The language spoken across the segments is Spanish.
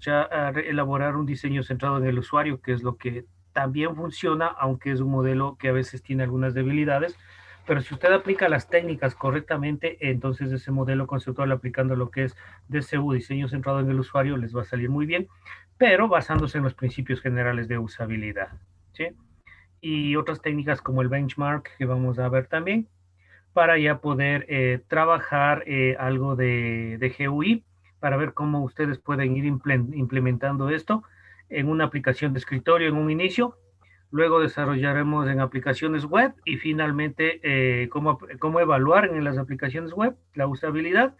ya a elaborar un diseño centrado en el usuario, que es lo que también funciona, aunque es un modelo que a veces tiene algunas debilidades, pero si usted aplica las técnicas correctamente, entonces ese modelo conceptual aplicando lo que es DCU, diseño centrado en el usuario, les va a salir muy bien, pero basándose en los principios generales de usabilidad, ¿sí? Y otras técnicas como el benchmark que vamos a ver también, para ya poder trabajar algo de GUI, para ver cómo ustedes pueden ir implementando esto en una aplicación de escritorio en un inicio. Luego desarrollaremos en aplicaciones web y finalmente cómo evaluar en las aplicaciones web la usabilidad.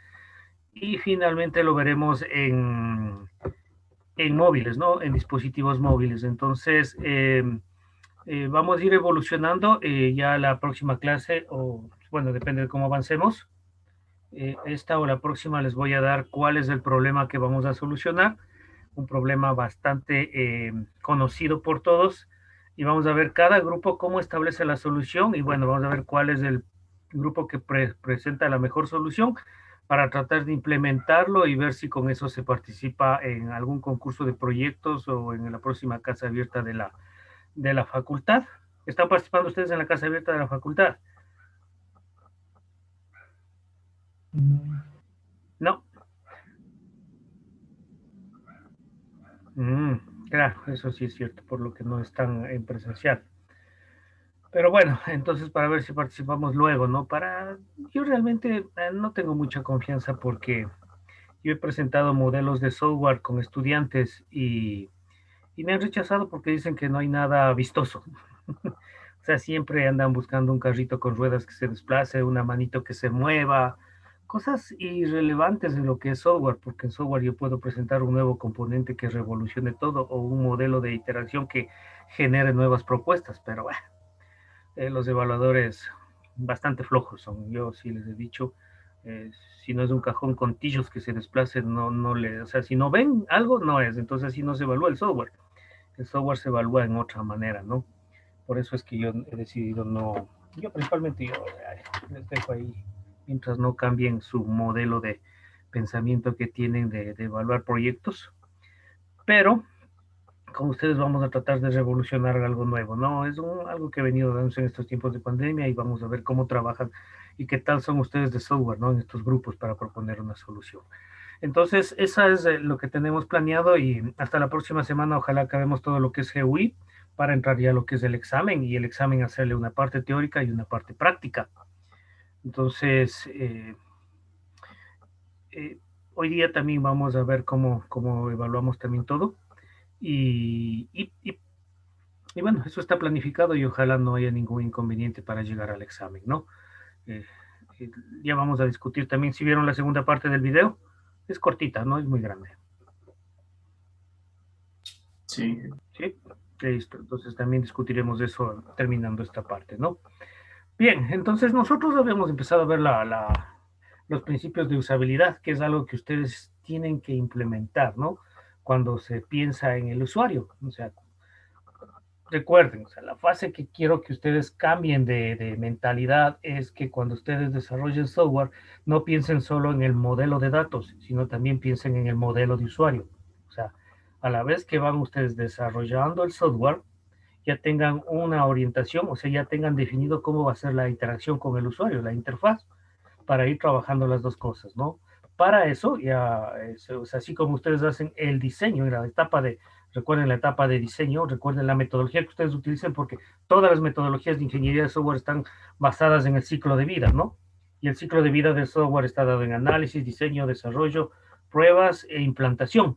Y finalmente lo veremos en móviles, ¿no? En dispositivos móviles. Entonces, vamos a ir evolucionando ya la próxima clase, o bueno, depende de cómo avancemos. Esta o la próxima les voy a dar cuál es el problema que vamos a solucionar, un problema bastante conocido por todos, y vamos a ver cada grupo cómo establece la solución, y bueno, vamos a ver cuál es el grupo que presenta la mejor solución para tratar de implementarlo y ver si con eso se participa en algún concurso de proyectos o en la próxima casa abierta de la facultad. ¿Están participando ustedes en la casa abierta de la facultad? No. Claro, eso sí es cierto, por lo que no están en presencial. Pero bueno, entonces para ver si participamos luego, ¿no? Yo realmente no tengo mucha confianza porque yo he presentado modelos de software con estudiantes y me han rechazado porque dicen que no hay nada vistoso. O sea, siempre andan buscando un carrito con ruedas que se desplace, una manito que se mueva, cosas irrelevantes en lo que es software, porque en software yo puedo presentar un nuevo componente que revolucione todo o un modelo de iteración que genere nuevas propuestas, pero bueno, los evaluadores bastante flojos son. Yo sí les he dicho, eh, si no es un cajón con tillos que se desplacen, o sea, si no ven algo, no es, entonces así no se evalúa el software se evalúa en otra manera, ¿no? Por eso es que yo he decidido no, yo principalmente les dejo ahí, mientras no cambien su modelo de pensamiento que tienen de evaluar proyectos, pero con ustedes vamos a tratar de revolucionar algo nuevo, ¿no? Algo que ha venido dándose en estos tiempos de pandemia y vamos a ver cómo trabajan y qué tal son ustedes de software, ¿no? En estos grupos para proponer una solución. Entonces, esa es lo que tenemos planeado y hasta la próxima semana ojalá acabemos todo lo que es GUI para entrar ya a lo que es el examen y el examen hacerle una parte teórica y una parte práctica. Entonces, eh, hoy día también vamos a ver cómo evaluamos también todo y bueno, eso está planificado y ojalá no haya ningún inconveniente para llegar al examen, ¿no? Eh, eh, ya vamos a discutir también si vieron la segunda parte del video. Es cortita, no es muy grande. Sí, ¿Sí? Listo. Entonces también discutiremos eso terminando esta parte, ¿no? Bien, entonces nosotros habíamos empezado a ver los principios de usabilidad, que es algo que ustedes tienen que implementar, ¿no? Cuando se piensa en el usuario. O sea, recuerden, o sea, la fase que quiero que ustedes cambien de mentalidad es que cuando ustedes desarrollen software, no piensen solo en el modelo de datos, sino también piensen en el modelo de usuario. O sea, a la vez que van ustedes desarrollando el software, ya tengan una orientación, o sea, ya tengan definido cómo va a ser la interacción con el usuario, la interfaz, para ir trabajando las dos cosas, ¿no? Para eso, ya, o sea, así como ustedes hacen el diseño, en la etapa recuerden la etapa de diseño, recuerden la metodología que ustedes utilicen, porque todas las metodologías de ingeniería de software están basadas en el ciclo de vida, ¿no? Y el ciclo de vida del software está dado en análisis, diseño, desarrollo, pruebas e implantación.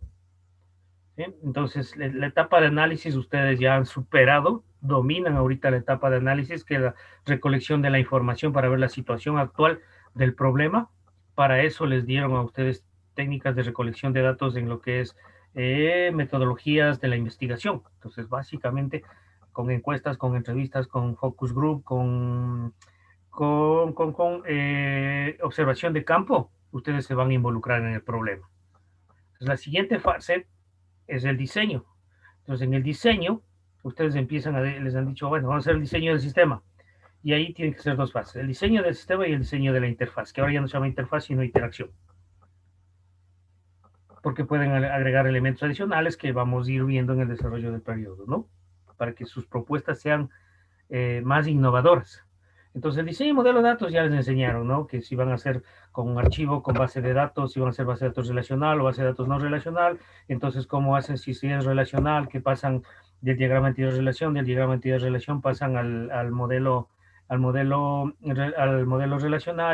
¿Sí? Entonces, la etapa de análisis ustedes ya han superado, dominan ahorita la etapa de análisis, que es la recolección de la información para ver la situación actual del problema. Para eso les dieron a ustedes técnicas de recolección de datos en lo que es metodologías de la investigación. Entonces, básicamente, con encuestas, con entrevistas, con focus group, con observación de campo, ustedes se van a involucrar en el problema. Entonces, la siguiente fase es el diseño. Entonces, en el diseño, ustedes les han dicho, bueno, vamos a hacer el diseño del sistema. Y ahí tienen que ser dos fases, el diseño del sistema y el diseño de la interfaz, que ahora ya no se llama interfaz, sino interacción. porque pueden agregar elementos adicionales que vamos a ir viendo en el desarrollo del periodo, ¿no? Para que sus propuestas sean más innovadoras. Entonces, el diseño y modelo de datos ya les enseñaron, ¿no? Que si van a hacer con un archivo, con base de datos, si van a hacer base de datos relacional o base de datos no relacional, entonces, ¿cómo hacen si es relacional? Que pasan del diagrama de entidad-relación, del diagrama de entidad-relación pasan al modelo relacional,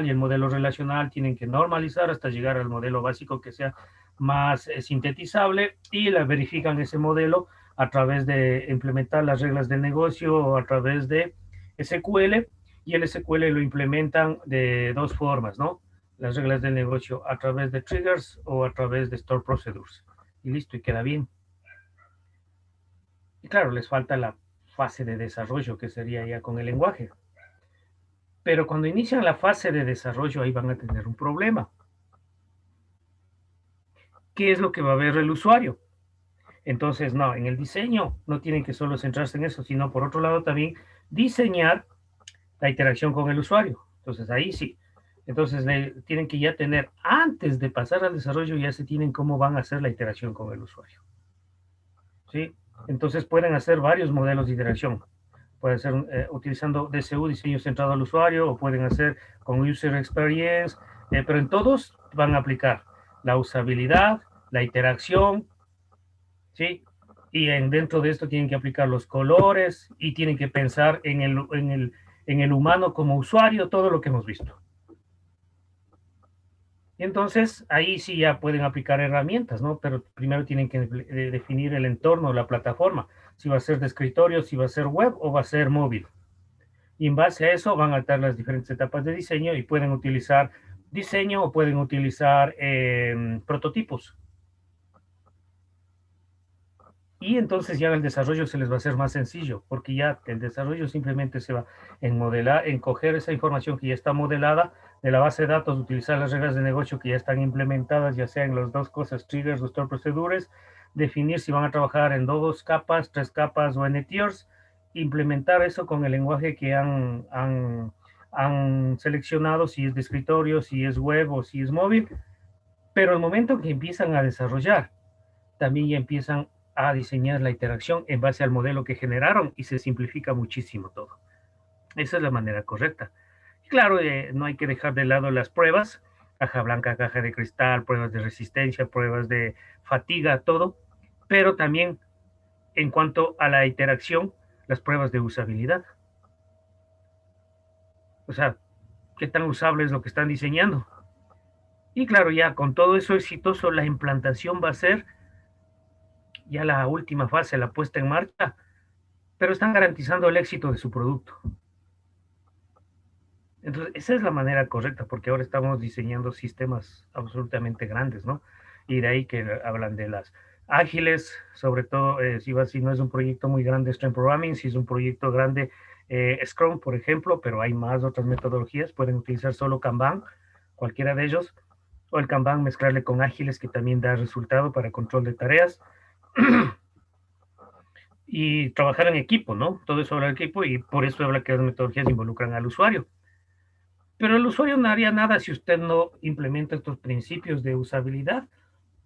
y el modelo relacional tienen que normalizar hasta llegar al modelo básico que sea más sintetizable, y la verifican ese modelo a través de implementar las reglas del negocio o a través de SQL, y el SQL lo implementan de dos formas, ¿no? Las reglas del negocio a través de triggers o a través de store procedures. Y listo, y queda bien. Y claro, les falta la fase de desarrollo, que sería ya con el lenguaje. Pero cuando inician la fase de desarrollo, ahí van a tener un problema. ¿Qué es lo que va a ver el usuario? Entonces, no, en el diseño no tienen que solo centrarse en eso, sino por otro lado también diseñar la interacción con el usuario. Entonces, ahí sí. Entonces, tienen que ya tener, antes de pasar al desarrollo, ya se tienen cómo van a hacer la interacción con el usuario. ¿Sí? Entonces, pueden hacer varios modelos de interacción. Pueden ser utilizando DCU, diseño centrado al usuario, o pueden hacer con User Experience, pero en todos van a aplicar la usabilidad, la interacción, ¿sí? Y dentro de esto tienen que aplicar los colores y tienen que pensar en el humano como usuario, todo lo que hemos visto. Y entonces ahí sí ya pueden aplicar herramientas, ¿no? Pero primero tienen que definir el entorno, la plataforma, si va a ser de escritorio, si va a ser web o va a ser móvil. Y en base a eso van a dar las diferentes etapas de diseño y pueden utilizar diseño o pueden utilizar prototipos. Y entonces ya el desarrollo se les va a hacer más sencillo, porque ya el desarrollo simplemente se va en modelar, en coger esa información que ya está modelada de la base de datos, utilizar las reglas de negocio que ya están implementadas, ya sea en las dos cosas, triggers o store procedures, definir si van a trabajar en dos capas, tres capas o en tiers, implementar eso con el lenguaje que han seleccionado, si es de escritorio, si es web o si es móvil, pero el momento que empiezan a desarrollar, también ya empiezan a diseñar la interacción en base al modelo que generaron y se simplifica muchísimo todo. Esa es la manera correcta. Claro, no hay que dejar de lado las pruebas, caja blanca, caja de cristal, pruebas de resistencia, pruebas de fatiga, todo, pero también en cuanto a la interacción, las pruebas de usabilidad. O sea, qué tan usable es lo que están diseñando. Y claro, ya con todo eso exitoso, la implantación va a ser ya la última fase, la puesta en marcha, pero están garantizando el éxito de su producto. Entonces, esa es la manera correcta, porque ahora estamos diseñando sistemas absolutamente grandes, ¿no? Y de ahí que hablan de las ágiles, sobre todo si no es un proyecto muy grande, Stream Programming, si es un proyecto grande, Scrum, por ejemplo, pero hay más otras metodologías, pueden utilizar solo Kanban, cualquiera de ellos, o el Kanban mezclarle con ágiles, que también da resultado para control de tareas. Y trabajar en equipo, ¿no? Todo eso habla de equipo y por eso habla que las metodologías involucran al usuario. Pero el usuario no haría nada si usted no implementa estos principios de usabilidad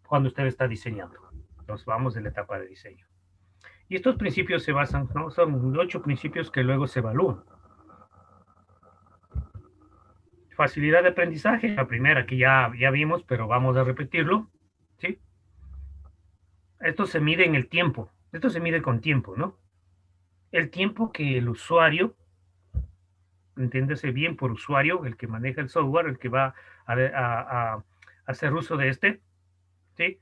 cuando usted está diseñando. Nos vamos de la etapa de diseño. Y estos principios se basan, ¿no? Son 8 principios que luego se evalúan. Facilidad de aprendizaje, la primera que ya vimos, pero vamos a repetirlo, ¿sí? Esto se mide en el tiempo, esto se mide con tiempo, ¿no? El tiempo que el usuario, entiéndase bien por usuario, el que maneja el software, el que va a hacer uso de este, ¿sí?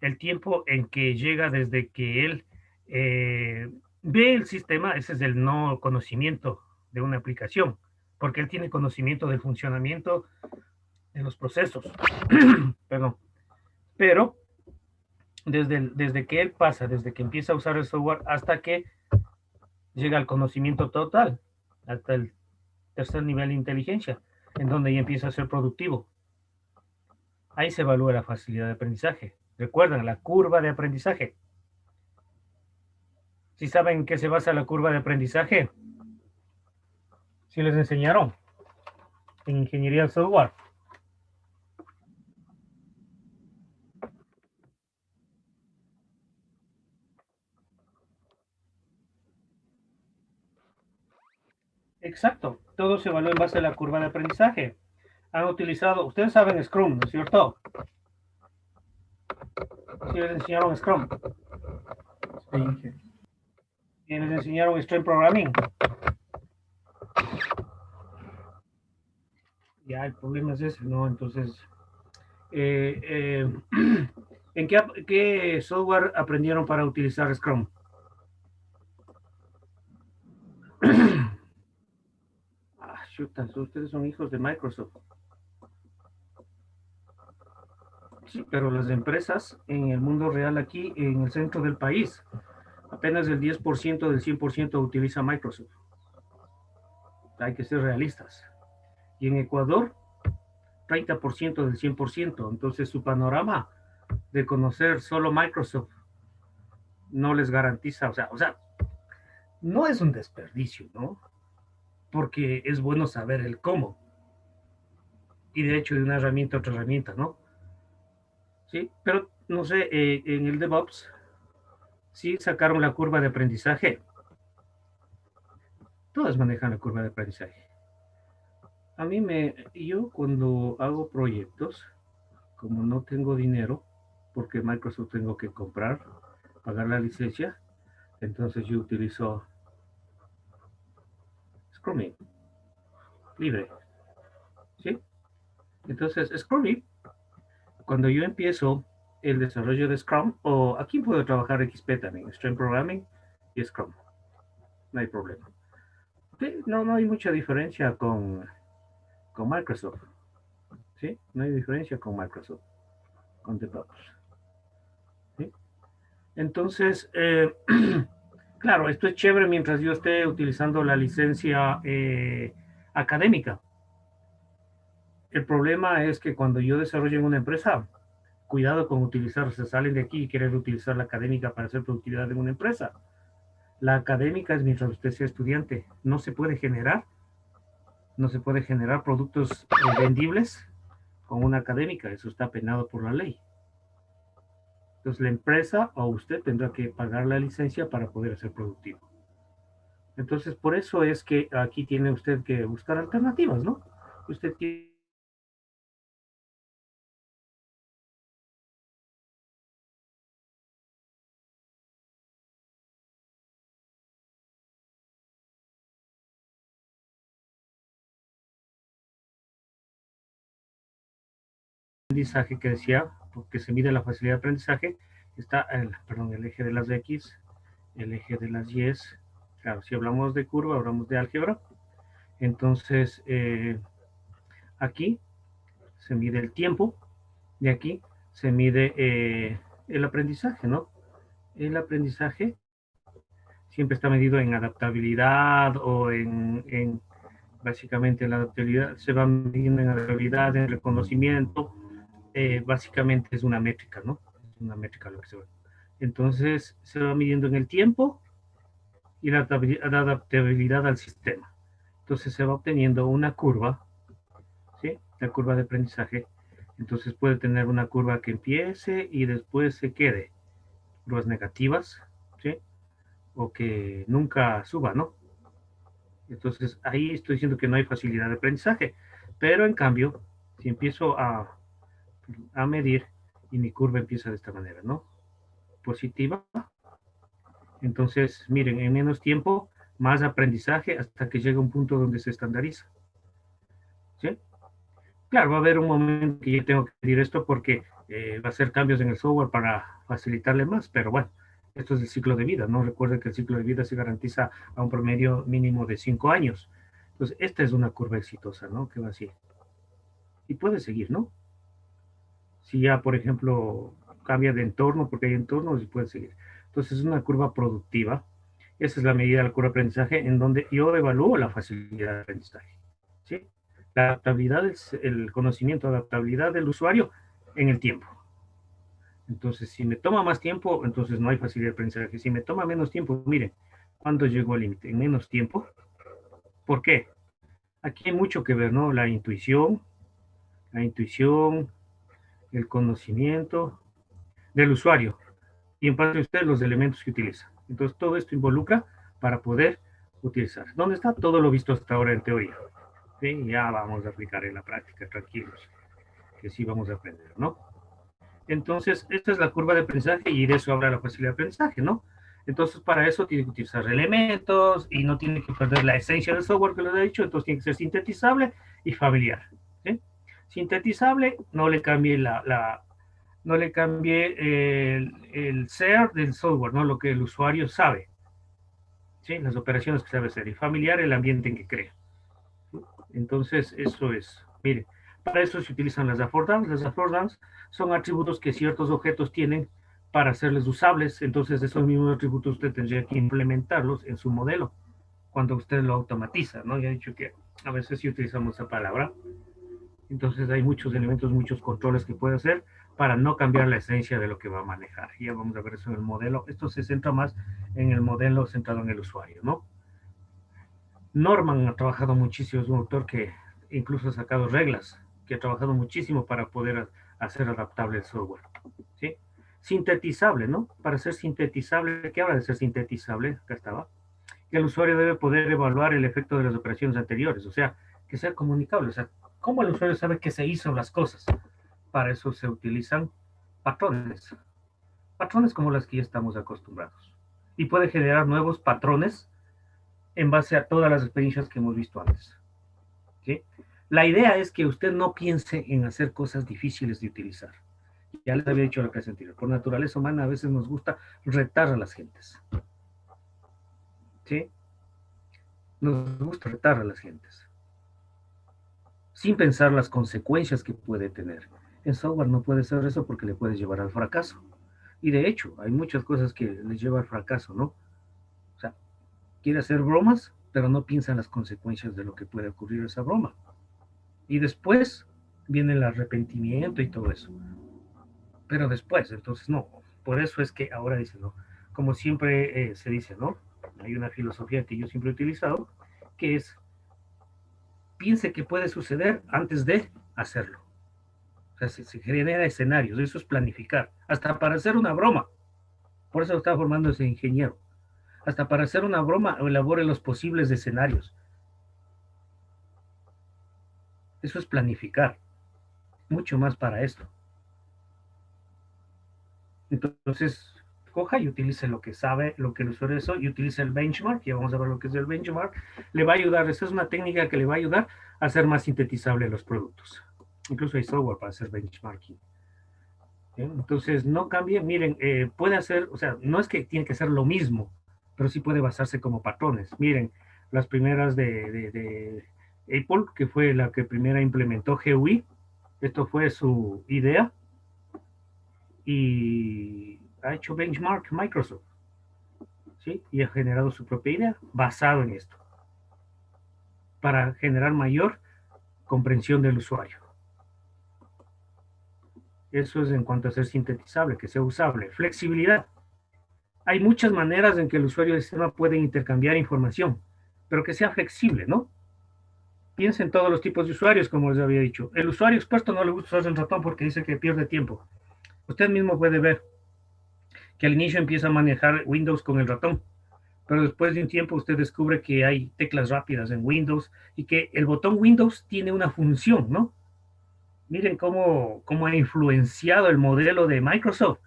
El tiempo en que llega desde que él ve el sistema, ese es el no conocimiento de una aplicación, porque él tiene conocimiento del funcionamiento de los procesos. Perdón. Pero desde que él pasa, desde que empieza a usar el software hasta que llega al conocimiento total, hasta el tercer nivel de inteligencia, en donde ya empieza a ser productivo. Ahí se evalúa la facilidad de aprendizaje. Recuerden, la curva de aprendizaje. ¿Sí saben en qué se basa la curva de aprendizaje? ¿Sí les enseñaron en ingeniería del software? Exacto, todo se evalúa en base a la curva de aprendizaje. Han utilizado, ustedes saben Scrum, ¿no es cierto? Sí, les enseñaron Scrum. Sí, Y les enseñaron Stream Programming. Ya, el problema es ese, ¿no? Entonces, eh, eh, ¿en qué software aprendieron para utilizar Scrum? Chuta, ustedes son hijos de Microsoft. Sí, pero las empresas en el mundo real aquí, en el centro del país, apenas el 10% del 100% utiliza Microsoft. Hay que ser realistas. Y en Ecuador, 30% del 100%. Entonces su panorama de conocer solo Microsoft no les garantiza, o sea, no es un desperdicio, ¿no? Porque es bueno saber el cómo. Y de hecho de una herramienta a otra herramienta, ¿no? Sí, pero no sé, en el DevOps sí sacaron la curva de aprendizaje. Todas manejan la curva de aprendizaje. Yo cuando hago proyectos, como no tengo dinero, porque Microsoft tengo que comprar, pagar la licencia, entonces yo utilizo Scrummy, libre, ¿sí? Entonces, Scrummy, cuando yo empiezo el desarrollo de Scrum, o aquí puedo trabajar XP también, Stream Programming y Scrum, no hay problema. Sí, no hay mucha diferencia con Microsoft, ¿sí? No hay diferencia con Microsoft, con DevOps, ¿sí? Entonces, claro, esto es chévere mientras yo esté utilizando la licencia académica. El problema es que cuando yo desarrollo en una empresa, cuidado con utilizar, se salen de aquí y quieren utilizar la académica para hacer productividad en una empresa. La académica es mientras usted sea estudiante. No se puede generar productos vendibles con una académica. Eso está penado por la ley. Entonces la empresa o usted tendrá que pagar la licencia para poder ser productivo. Entonces por eso es que aquí tiene usted que buscar alternativas, ¿no? Usted tiene aprendizaje que decía, porque se mide la facilidad de aprendizaje, está el eje de las X, el eje de las Y. Claro, si hablamos de curva, hablamos de álgebra. Entonces, aquí se mide el tiempo, de aquí se mide el aprendizaje, ¿no? El aprendizaje siempre está medido en adaptabilidad o básicamente la adaptabilidad se va midiendo en adaptabilidad, en reconocimiento, básicamente es una métrica, ¿no? Es una métrica lo que se ve. Entonces se va midiendo en el tiempo y la adaptabilidad al sistema. Entonces se va obteniendo una curva, ¿sí? La curva de aprendizaje. Entonces puede tener una curva que empiece y después se quede. Curvas negativas, ¿sí? O que nunca suba, ¿no? Entonces ahí estoy diciendo que no hay facilidad de aprendizaje. Pero en cambio, si empiezo a medir y mi curva empieza de esta manera, ¿no? Positiva. Entonces, miren, en menos tiempo, más aprendizaje hasta que llega un punto donde se estandariza. ¿Sí? Claro, va a haber un momento que yo tengo que pedir esto porque va a hacer cambios en el software para facilitarle más, pero bueno, esto es el ciclo de vida, ¿no? Recuerden que el ciclo de vida se garantiza a un promedio mínimo de 5 años. Entonces, esta es una curva exitosa, ¿no? Que va así. Y puede seguir, ¿no? Si ya, por ejemplo, cambia de entorno, porque hay entornos y puede seguir. Entonces, es una curva productiva. Esa es la medida de la curva de aprendizaje en donde yo evalúo la facilidad de aprendizaje. ¿Sí? La adaptabilidad es el conocimiento, adaptabilidad del usuario en el tiempo. Entonces, si me toma más tiempo, entonces no hay facilidad de aprendizaje. Si me toma menos tiempo, miren, ¿cuándo llego al límite? En menos tiempo. ¿Por qué? Aquí hay mucho que ver, ¿no? La intuición, el conocimiento del usuario y en parte usted los elementos que utiliza. Entonces, todo esto involucra para poder utilizar. ¿Dónde está todo lo visto hasta ahora en teoría? ¿Sí? Ya vamos a aplicar en la práctica, tranquilos, que sí vamos a aprender, ¿no? Entonces, esta es la curva de aprendizaje y de eso habla la facilidad de aprendizaje, ¿no? Entonces, para eso tiene que utilizar elementos y no tiene que perder la esencia del software que les he dicho, entonces tiene que ser sintetizable y familiar. ¿Sí? Sintetizable, no le cambie no le cambie el ser del software, ¿no? Lo que el usuario sabe, ¿sí? Las operaciones que sabe hacer. Y familiar, el ambiente en que crea. Entonces, eso es. Mire, para eso se utilizan las affordance. Las affordance son atributos que ciertos objetos tienen para hacerles usables. Entonces, esos mismos atributos usted tendría que implementarlos en su modelo cuando usted lo automatiza, ¿no? Ya he dicho que a veces sí utilizamos esa palabra. Entonces, hay muchos elementos, muchos controles que puede hacer para no cambiar la esencia de lo que va a manejar. Ya vamos a ver eso en el modelo. Esto se centra más en el modelo centrado en el usuario, ¿no? Norman ha trabajado muchísimo, es un autor que incluso ha sacado reglas, que ha trabajado muchísimo para poder hacer adaptable el software. ¿Sí? Sintetizable, ¿no? Para ser sintetizable, ¿qué habla de ser sintetizable? Acá estaba. Que el usuario debe poder evaluar el efecto de las operaciones anteriores, o sea, que sea comunicable, o sea, ¿cómo el usuario sabe que se hizo las cosas? Para eso se utilizan patrones, patrones como las que ya estamos acostumbrados. Y puede generar nuevos patrones en base a todas las experiencias que hemos visto antes. ¿Sí? La idea es que usted no piense en hacer cosas difíciles de utilizar. Ya les había dicho en la clase anterior, por naturaleza humana a veces nos gusta retar a las gentes. ¿Sí? Nos gusta retar a las gentes, sin pensar las consecuencias que puede tener. En software no puede ser eso porque le puede llevar al fracaso. Y de hecho, hay muchas cosas que les lleva al fracaso, ¿no? O sea, quiere hacer bromas, pero no piensa en las consecuencias de lo que puede ocurrir esa broma. Y después viene el arrepentimiento y todo eso. Pero después, entonces no. Por eso es que ahora dice, ¿no? Como siempre se dice, ¿no? Hay una filosofía que yo siempre he utilizado, que es, piense que puede suceder antes de hacerlo. O sea, se genera escenarios, eso es planificar. Hasta para hacer una broma. Por eso está formando ese ingeniero. Hasta para hacer una broma, elabore los posibles escenarios. Eso es planificar. Mucho más para esto. Entonces, coja y utilice lo que sabe, lo que el usuario es, y utilice el benchmark, ya vamos a ver lo que es el benchmark, le va a ayudar, esa es una técnica que le va a ayudar a hacer más sintetizable los productos. Incluso hay software para hacer benchmarking. ¿Bien? Entonces, no cambie, miren, puede hacer, o sea, no es que tiene que ser lo mismo, pero sí puede basarse como patrones. Miren, las primeras de Apple, que fue la que primera implementó GUI, esto fue su idea, y ha hecho benchmark Microsoft, ¿sí? Y ha generado su propia idea basado en esto, para generar mayor comprensión del usuario. Eso es en cuanto a ser sintetizable, que sea usable. Flexibilidad. Hay muchas maneras en que el usuario del sistema puede intercambiar información, pero que sea flexible, ¿no? Piensa en todos los tipos de usuarios, como les había dicho. El usuario experto no le gusta usar el ratón porque dice que pierde tiempo. Usted mismo puede ver que al inicio empieza a manejar Windows con el ratón, pero después de un tiempo usted descubre que hay teclas rápidas en Windows y que el botón Windows tiene una función, ¿no? Miren cómo ha influenciado el modelo de Microsoft,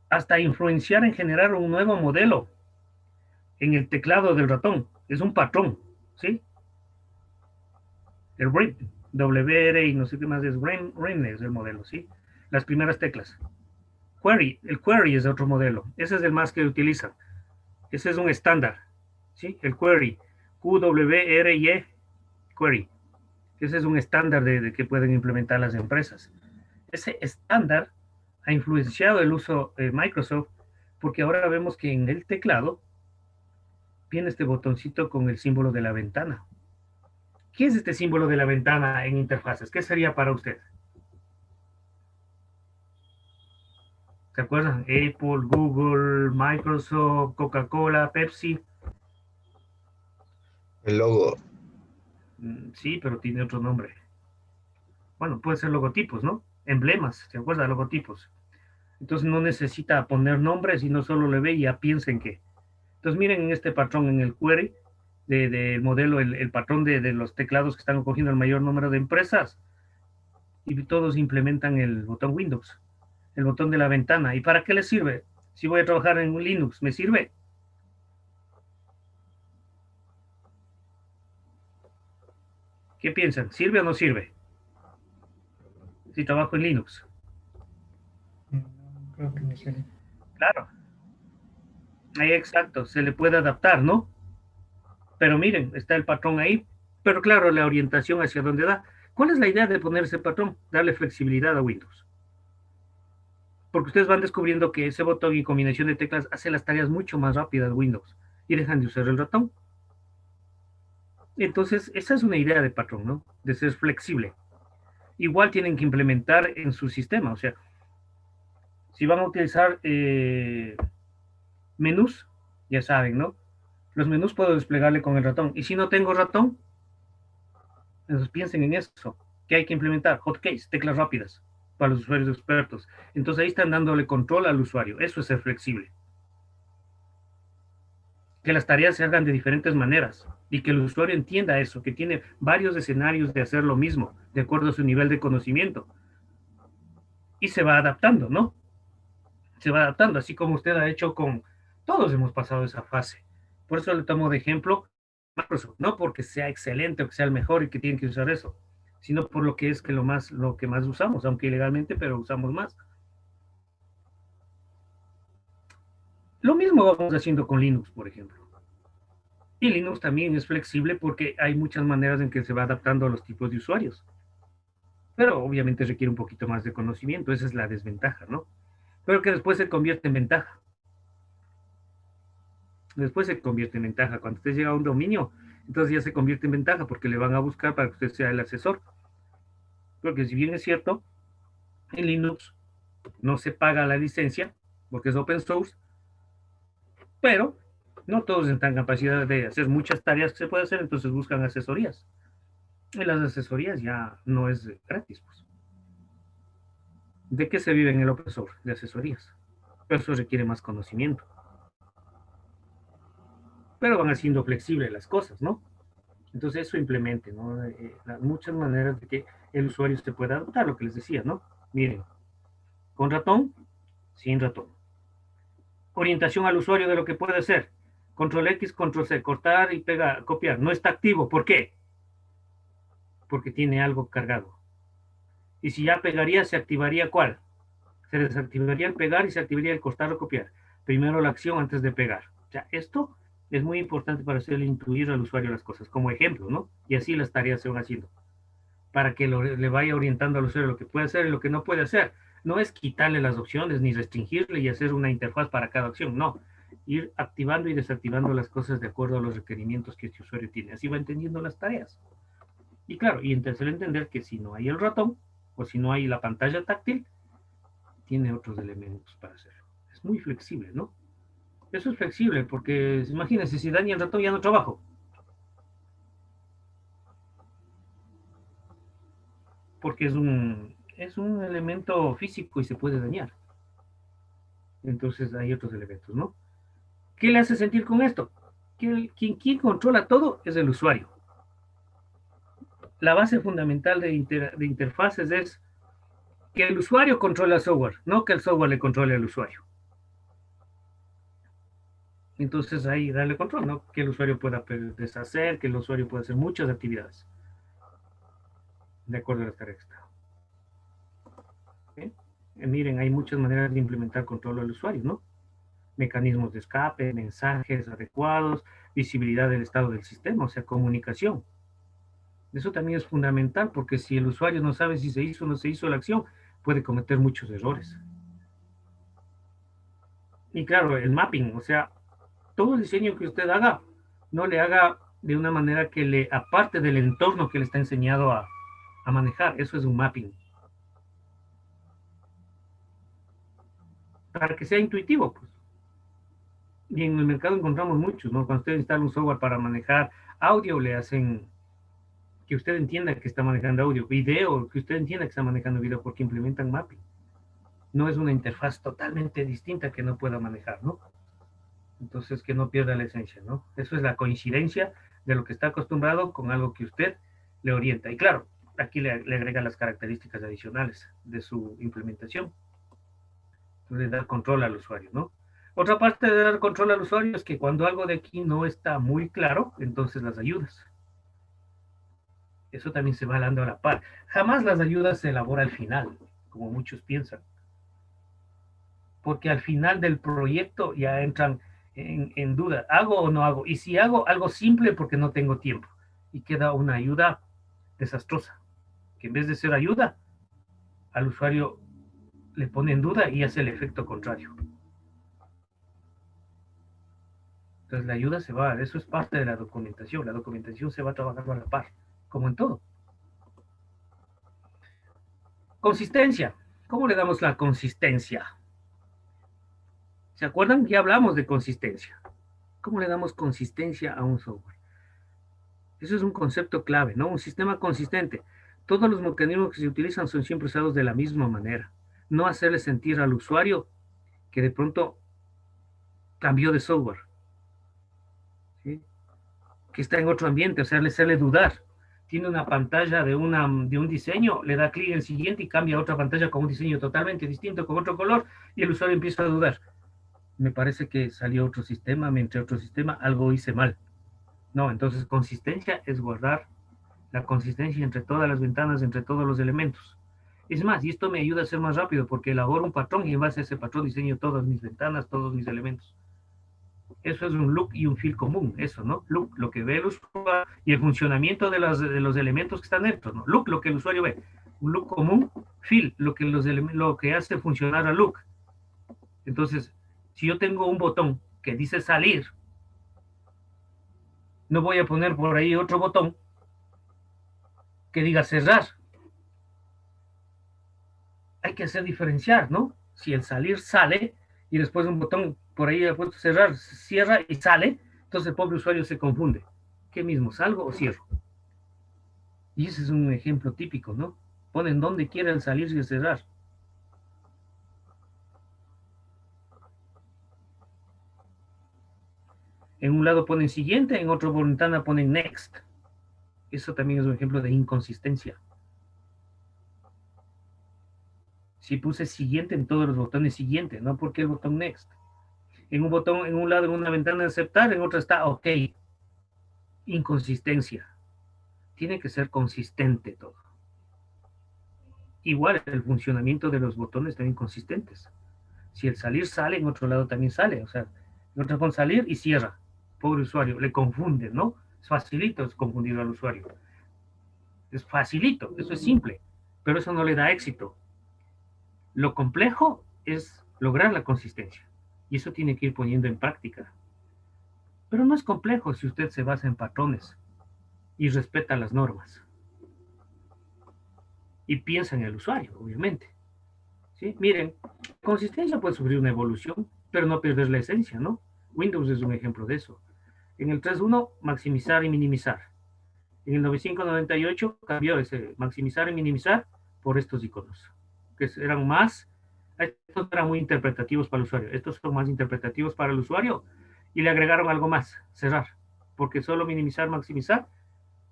hasta influenciar en generar un nuevo modelo en el teclado del ratón. Es un patrón, ¿sí? El RIM, WR y no sé qué más es, RIM es el modelo, ¿sí? Las primeras teclas. Query, el query es otro modelo, ese es el más que utilizan. Ese es un estándar, ¿sí? El query, QWRY, query. Ese es un estándar de que pueden implementar las empresas. Ese estándar ha influenciado el uso de Microsoft porque ahora vemos que en el teclado viene este botoncito con el símbolo de la ventana. ¿Qué es este símbolo de la ventana en interfaces? ¿Qué sería para usted? ¿Se acuerdan? Apple, Google, Microsoft, Coca-Cola, Pepsi. El logo. Sí, pero tiene otro nombre. Bueno, puede ser logotipos, ¿no? Emblemas, ¿se acuerda? Logotipos. Entonces no necesita poner nombres y no solo le ve y ya piensen que. Entonces miren en este patrón, en el query del modelo, el patrón de los teclados que están cogiendo el mayor número de empresas y todos implementan el botón Windows, el botón de la ventana. ¿Y para qué les sirve? Si voy a trabajar en un Linux, ¿me sirve? ¿Qué piensan? ¿Sirve o no sirve? Si trabajo en Linux. No, creo que no sé. Claro, ahí exacto, se le puede adaptar, ¿no? Pero miren, está el patrón ahí, pero claro, la orientación hacia dónde da. ¿Cuál es la idea de poner ese patrón? Darle flexibilidad a Windows. Porque ustedes van descubriendo que ese botón y combinación de teclas hace las tareas mucho más rápidas Windows y dejan de usar el ratón. Entonces, esa es una idea de patrón, ¿no? De ser flexible. Igual tienen que implementar en su sistema, o sea, si van a utilizar menús, ya saben, ¿no? Los menús puedo desplegarle con el ratón. Y si no tengo ratón, entonces piensen en eso, que hay que implementar hotkeys, teclas rápidas para los usuarios expertos. Entonces ahí están dándole control al usuario. Eso es ser flexible. Que las tareas se hagan de diferentes maneras y que el usuario entienda eso, que tiene varios escenarios de hacer lo mismo, de acuerdo a su nivel de conocimiento. Y se va adaptando, ¿no? Se va adaptando, así como usted ha hecho con... Todos hemos pasado esa fase. Por eso le tomo de ejemplo Microsoft, no porque sea excelente o que sea el mejor y que tienen que usar eso, sino por lo que es que lo que más usamos, aunque ilegalmente, pero usamos más. Lo mismo vamos haciendo con Linux, por ejemplo. Y Linux también es flexible porque hay muchas maneras en que se va adaptando a los tipos de usuarios. Pero obviamente requiere un poquito más de conocimiento, esa es la desventaja, ¿no? Pero que después se convierte en ventaja. Después se convierte en ventaja. Cuando usted llega a un dominio, entonces ya se convierte en ventaja porque le van a buscar para que usted sea el asesor. Porque si bien es cierto, en Linux no se paga la licencia porque es open source, pero no todos están en capacidad de hacer muchas tareas que se puede hacer, entonces buscan asesorías. Y las asesorías ya no es gratis, pues. ¿De qué se vive en el open source? De asesorías. Pero eso requiere más conocimiento. Pero van haciendo flexibles las cosas, ¿no? Entonces eso implemente, ¿no? Muchas maneras de que el usuario se pueda adaptar, lo que les decía, ¿no? Miren, con ratón, sin ratón. Orientación al usuario de lo que puede hacer. Control X, Control C, cortar y pegar, copiar. No está activo. ¿Por qué? Porque tiene algo cargado. Y si ya pegaría, se activaría ¿cuál? Se desactivaría el pegar y se activaría el cortar o copiar. Primero la acción antes de pegar. O sea, esto es muy importante para hacerle intuir al usuario las cosas, como ejemplo, ¿no? Y así las tareas se van haciendo, para que le vaya orientando al usuario lo que puede hacer y lo que no puede hacer. No es quitarle las opciones ni restringirle y hacer una interfaz para cada opción, no. Ir activando y desactivando las cosas de acuerdo a los requerimientos que este usuario tiene. Así va entendiendo las tareas. Y claro, y entonces entender que si no hay el ratón o si no hay la pantalla táctil, tiene otros elementos para hacerlo. Es muy flexible, ¿no? Eso es flexible porque imagínense, si daña el ratón ya no trabajo. Porque es un elemento físico y se puede dañar. Entonces hay otros elementos, ¿no? ¿Qué le hace sentir con esto? Que quien controla todo es el usuario. La base fundamental de interfaces es que el usuario controla el software, no que el software le controle al usuario. Entonces ahí darle control, ¿no? Que el usuario pueda deshacer, que el usuario pueda hacer muchas actividades de acuerdo a las tareas. ¿Okay? Miren, hay muchas maneras de implementar control al usuario, ¿no? Mecanismos de escape, mensajes adecuados, visibilidad del estado del sistema, o sea, comunicación. Eso también es fundamental porque si el usuario no sabe si se hizo o no se hizo la acción, puede cometer muchos errores. Y claro, el mapping, o sea, todo el diseño que usted haga, no le haga de una manera que le aparte del entorno que le está enseñado a manejar. Eso es un mapping. Para que sea intuitivo, pues. Y en el mercado encontramos muchos, ¿no? Cuando usted instala un software para manejar audio, le hacen que usted entienda que está manejando audio, video, que usted entienda que está manejando video, porque implementan mapping. No es una interfaz totalmente distinta que no pueda manejar, ¿no? Entonces, que no pierda la esencia, ¿no? Eso es la coincidencia de lo que está acostumbrado con algo que usted le orienta. Y claro, aquí le agrega las características adicionales de su implementación. Entonces, dar control al usuario, ¿no? Otra parte de dar control al usuario es que cuando algo de aquí no está muy claro, entonces las ayudas. Eso también se va dando a la par. Jamás las ayudas se elabora al final, como muchos piensan, porque al final del proyecto ya entran en duda, ¿hago o no hago? Y si hago algo simple porque no tengo tiempo, y queda una ayuda desastrosa, que en vez de ser ayuda, al usuario le pone en duda y hace el efecto contrario. Entonces la ayuda se va, eso es parte de la documentación se va trabajando a la par, como en todo. Consistencia, ¿cómo le damos la consistencia? ¿Se acuerdan? Ya hablamos de consistencia. ¿Cómo le damos consistencia a un software? Eso es un concepto clave, ¿no? Un sistema consistente. Todos los mecanismos que se utilizan son siempre usados de la misma manera. No hacerle sentir al usuario que de pronto cambió de software, ¿sí? Que está en otro ambiente, o sea, hacerle dudar. Tiene una pantalla de un diseño, le da clic en el siguiente y cambia a otra pantalla con un diseño totalmente distinto, con otro color, y el usuario empieza a dudar. Me parece que salió otro sistema, me entré a otro sistema, algo hice mal. No, entonces consistencia es guardar la consistencia entre todas las ventanas, entre todos los elementos. Es más, y esto me ayuda a ser más rápido porque elaboro un patrón y en base a ese patrón diseño todas mis ventanas, todos mis elementos. Eso es un look y un feel común, eso, ¿no? Look, lo que ve el usuario y el funcionamiento de los elementos que están dentro, ¿no? Look, lo que el usuario ve. Un look común, feel, lo que hace funcionar a look. Entonces, si yo tengo un botón que dice salir, no voy a poner por ahí otro botón que diga cerrar. Hay que hacer diferenciar, ¿no? Si el salir sale y después un botón por ahí ha puesto cerrar, cierra y sale, entonces el pobre usuario se confunde. ¿Qué mismo, salgo o cierro? Y ese es un ejemplo típico, ¿no? Ponen donde quiera el salir y el cerrar. En un lado ponen siguiente, en otro ventana ponen next. Eso también es un ejemplo de inconsistencia. Si puse siguiente en todos los botones siguiente, no porque el botón next. En un botón, en un lado, en una ventana de aceptar, en otra está ok. Inconsistencia. Tiene que ser consistente todo. Igual el funcionamiento de los botones también consistentes. Si el salir sale, en otro lado también sale. O sea, en otro con salir y cierra. Pobre usuario, le confunde, ¿no? Es facilito es confundir al usuario. Es facilito, eso es simple, pero eso no le da éxito. Lo complejo es lograr la consistencia y eso tiene que ir poniendo en práctica. Pero no es complejo si usted se basa en patrones y respeta las normas y piensa en el usuario, obviamente. ¿Sí? Miren, consistencia puede sufrir una evolución, pero no perder la esencia, ¿no? Windows es un ejemplo de eso. En el 3.1, maximizar y minimizar. En el 9598 cambió ese maximizar y minimizar por estos iconos, que eran más, estos eran muy interpretativos para el usuario, estos son más interpretativos para el usuario y le agregaron algo más, cerrar, porque solo minimizar, maximizar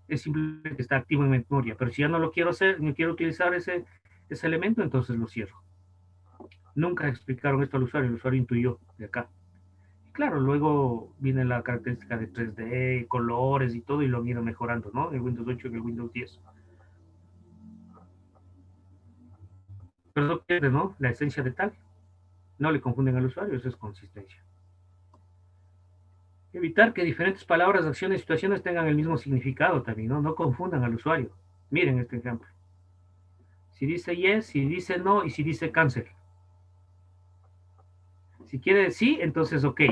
es simplemente que está activo en memoria, pero si ya no lo quiero hacer, no quiero utilizar ese elemento, entonces lo cierro. Nunca explicaron esto al usuario, el usuario intuyó de acá. Claro, luego viene la característica de 3D, colores y todo, y lo han ido mejorando, ¿no? En Windows 8 y en Windows 10. Pero no pierde, ¿no? La esencia de tal. No le confunden al usuario, eso es consistencia. Evitar que diferentes palabras, acciones y situaciones tengan el mismo significado también, ¿no? No confundan al usuario. Miren este ejemplo. Si dice yes, si dice no y si dice cancel. Si quiere sí, entonces ok.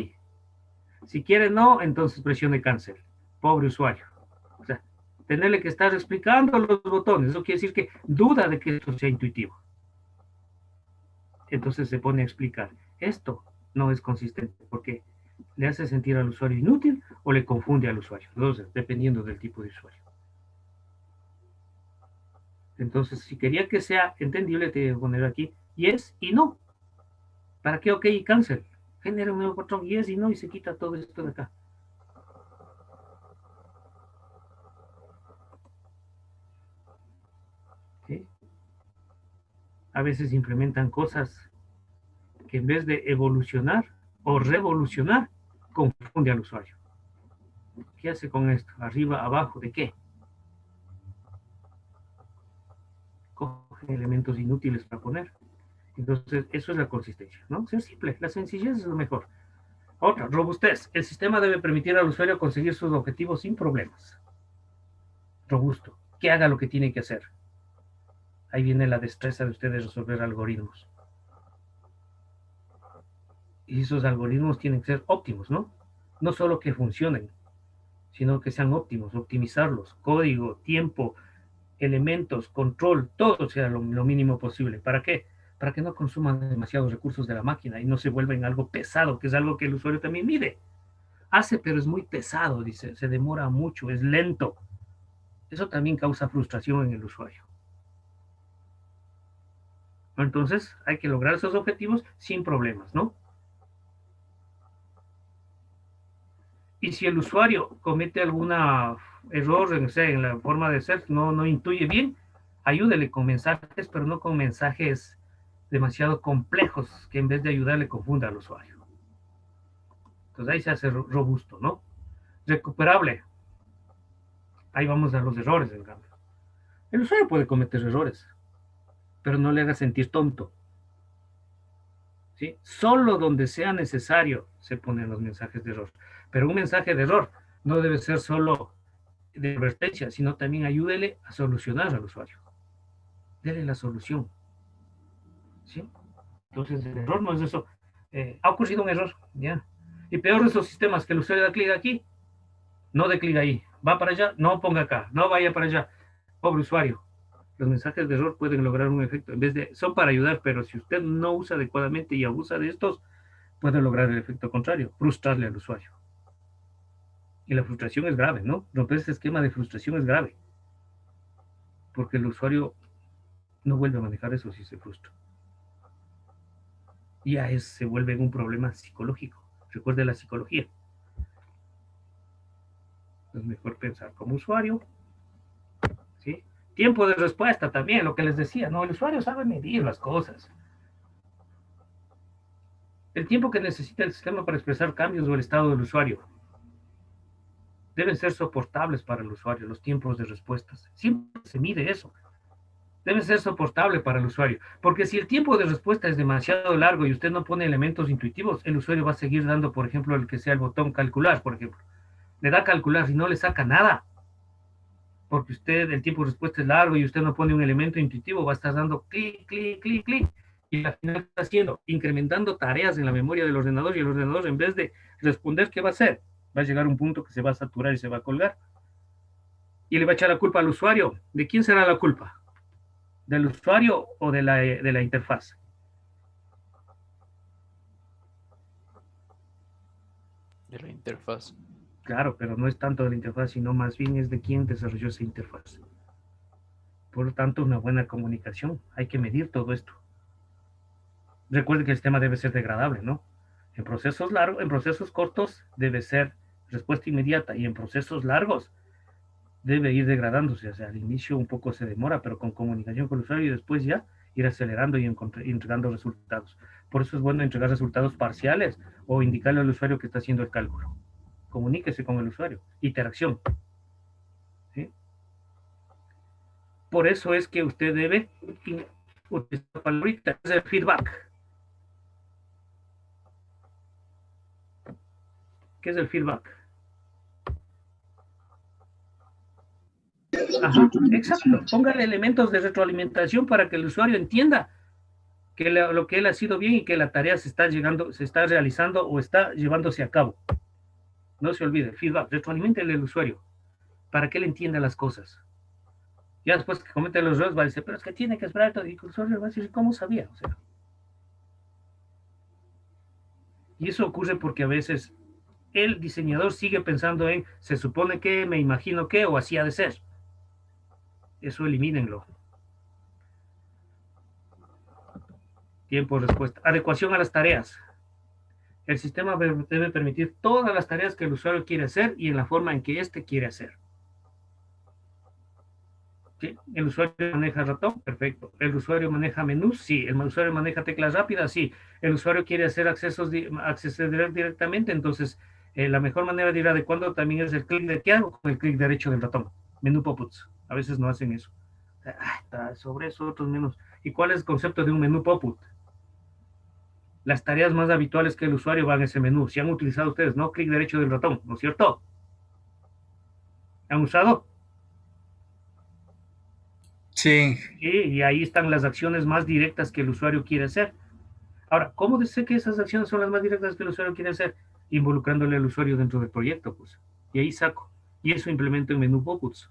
Si quiere no, entonces presione cancel. Pobre usuario. O sea, tenerle que estar explicando los botones. Eso quiere decir que duda de que esto sea intuitivo. Entonces se pone a explicar. Esto no es consistente porque le hace sentir al usuario inútil o le confunde al usuario. Entonces, dependiendo del tipo de usuario. Entonces, si quería que sea entendible, te voy a poner aquí yes y no. ¿Para qué ok y cancel? genera un nuevo patrón, y no, y se quita todo esto de acá. ¿Sí? A veces implementan cosas que en vez de evolucionar o revolucionar, confunde al usuario. ¿Qué hace con esto? Arriba, abajo, ¿de qué? Coge elementos inútiles para poner. Entonces, eso es la consistencia, ¿no? Ser simple, la sencillez es lo mejor. Otra, robustez. El sistema debe permitir al usuario conseguir sus objetivos sin problemas. Robusto, que haga lo que tiene que hacer. Ahí viene la destreza de ustedes resolver algoritmos. Y esos algoritmos tienen que ser óptimos, ¿no? No solo que funcionen, sino que sean óptimos, optimizarlos, código, tiempo, elementos, control, todo sea lo mínimo posible. ¿Para qué? Para que no consuman demasiados recursos de la máquina y no se vuelvan algo pesado, que es algo que el usuario también mide. Hace, pero es muy pesado, dice, se demora mucho, es lento. Eso también causa frustración en el usuario. Entonces, hay que lograr esos objetivos sin problemas, ¿no? Y si el usuario comete algún error en la forma de ser, no intuye bien, ayúdele con mensajes, pero no con mensajes demasiado complejos que en vez de ayudarle confunda al usuario. Entonces ahí se hace robusto, ¿no? Recuperable. Ahí vamos a los errores, en cambio. El usuario puede cometer errores, pero no le haga sentir tonto. ¿Sí? Solo donde sea necesario se ponen los mensajes de error. Pero un mensaje de error no debe ser solo de advertencia, sino también ayúdele a solucionar al usuario. Dele la solución. ¿Sí? Entonces, el error no es eso. Ha ocurrido un error, ¿ya? Y peor de esos sistemas que el usuario da clic aquí, no de clic ahí. Va para allá, no ponga acá, no vaya para allá. Pobre usuario. Los mensajes de error pueden lograr un efecto. En vez de, son para ayudar, pero si usted no usa adecuadamente y abusa de estos, puede lograr el efecto contrario, frustrarle al usuario. Y la frustración es grave, ¿no? Romper ese esquema de frustración es grave, porque el usuario no vuelve a manejar eso si se frustra. Ya se vuelve un problema psicológico. Recuerde la psicología. Es mejor pensar como usuario, ¿sí? Tiempo de respuesta también, lo que les decía, ¿no? El usuario sabe medir las cosas. El tiempo que necesita el sistema para expresar cambios o el estado del usuario deben ser soportables para el usuario, los tiempos de respuestas. Siempre se mide eso. Debe ser soportable para el usuario. Porque si el tiempo de respuesta es demasiado largo y usted no pone elementos intuitivos, el usuario va a seguir dando, por ejemplo, el que sea el botón calcular, por ejemplo. Le da calcular y no le saca nada. Porque usted, el tiempo de respuesta es largo y usted no pone un elemento intuitivo, va a estar dando clic, clic, clic, clic. Y al final está haciendo, incrementando tareas en la memoria del ordenador y el ordenador en vez de responder, ¿qué va a hacer? Va a llegar a un punto que se va a saturar y se va a colgar. Y le va a echar la culpa al usuario. ¿De quién será la culpa? ¿Del usuario o de la interfaz? De la interfaz. Claro, pero no es tanto de la interfaz, sino más bien es de quién desarrolló esa interfaz. Por lo tanto, una buena comunicación. Hay que medir todo esto. Recuerde que el sistema debe ser degradable, ¿no? En procesos largos, en procesos cortos debe ser respuesta inmediata y en procesos largos debe ir degradándose. O sea, al inicio un poco se demora, pero con comunicación con el usuario y después ya ir acelerando y entregando resultados. Por eso es bueno entregar resultados parciales o indicarle al usuario que está haciendo el cálculo. Comuníquese con el usuario. Interacción. ¿Sí? Por eso es que usted debe utilizar la palabrita, es el feedback. ¿Qué es el feedback? Ajá, exacto. Póngale elementos de retroalimentación para que el usuario entienda que lo que él ha sido bien y que la tarea se está realizando o está llevándose a cabo. No se olvide, feedback, retroalimente al usuario para que él entienda las cosas. Ya después que comete los errores va a decir, pero es que tiene que esperar todo. Y el usuario va a decir, ¿cómo sabía? O sea, y eso ocurre porque a veces el diseñador sigue pensando en, se supone que, me imagino que, o así ha de ser. Eso elimínenlo. Tiempo de respuesta. Adecuación a las tareas. El sistema debe permitir todas las tareas que el usuario quiere hacer y en la forma en que éste quiere hacer. ¿Sí? ¿El usuario maneja ratón? Perfecto. ¿El usuario maneja menús? Sí. ¿El usuario maneja teclas rápidas? Sí. ¿El usuario quiere hacer acceder directamente? Entonces, la mejor manera de ir adecuando también es el clic de ¿qué hago? Con el clic derecho del ratón. Menú pop-ups. A veces no hacen eso. Sobre eso, otros menús. ¿Y cuál es el concepto de un menú pop-up? Las tareas más habituales que el usuario van a ese menú. Si han utilizado ustedes, ¿no? Clic derecho del ratón, ¿no es cierto? ¿Han usado? Sí, Sí, y ahí están las acciones más directas que el usuario quiere hacer. Ahora, ¿cómo sé que esas acciones son las más directas que el usuario quiere hacer? Involucrándole al usuario dentro del proyecto, pues. Y ahí saco. Y eso implemento en menú pop-ups.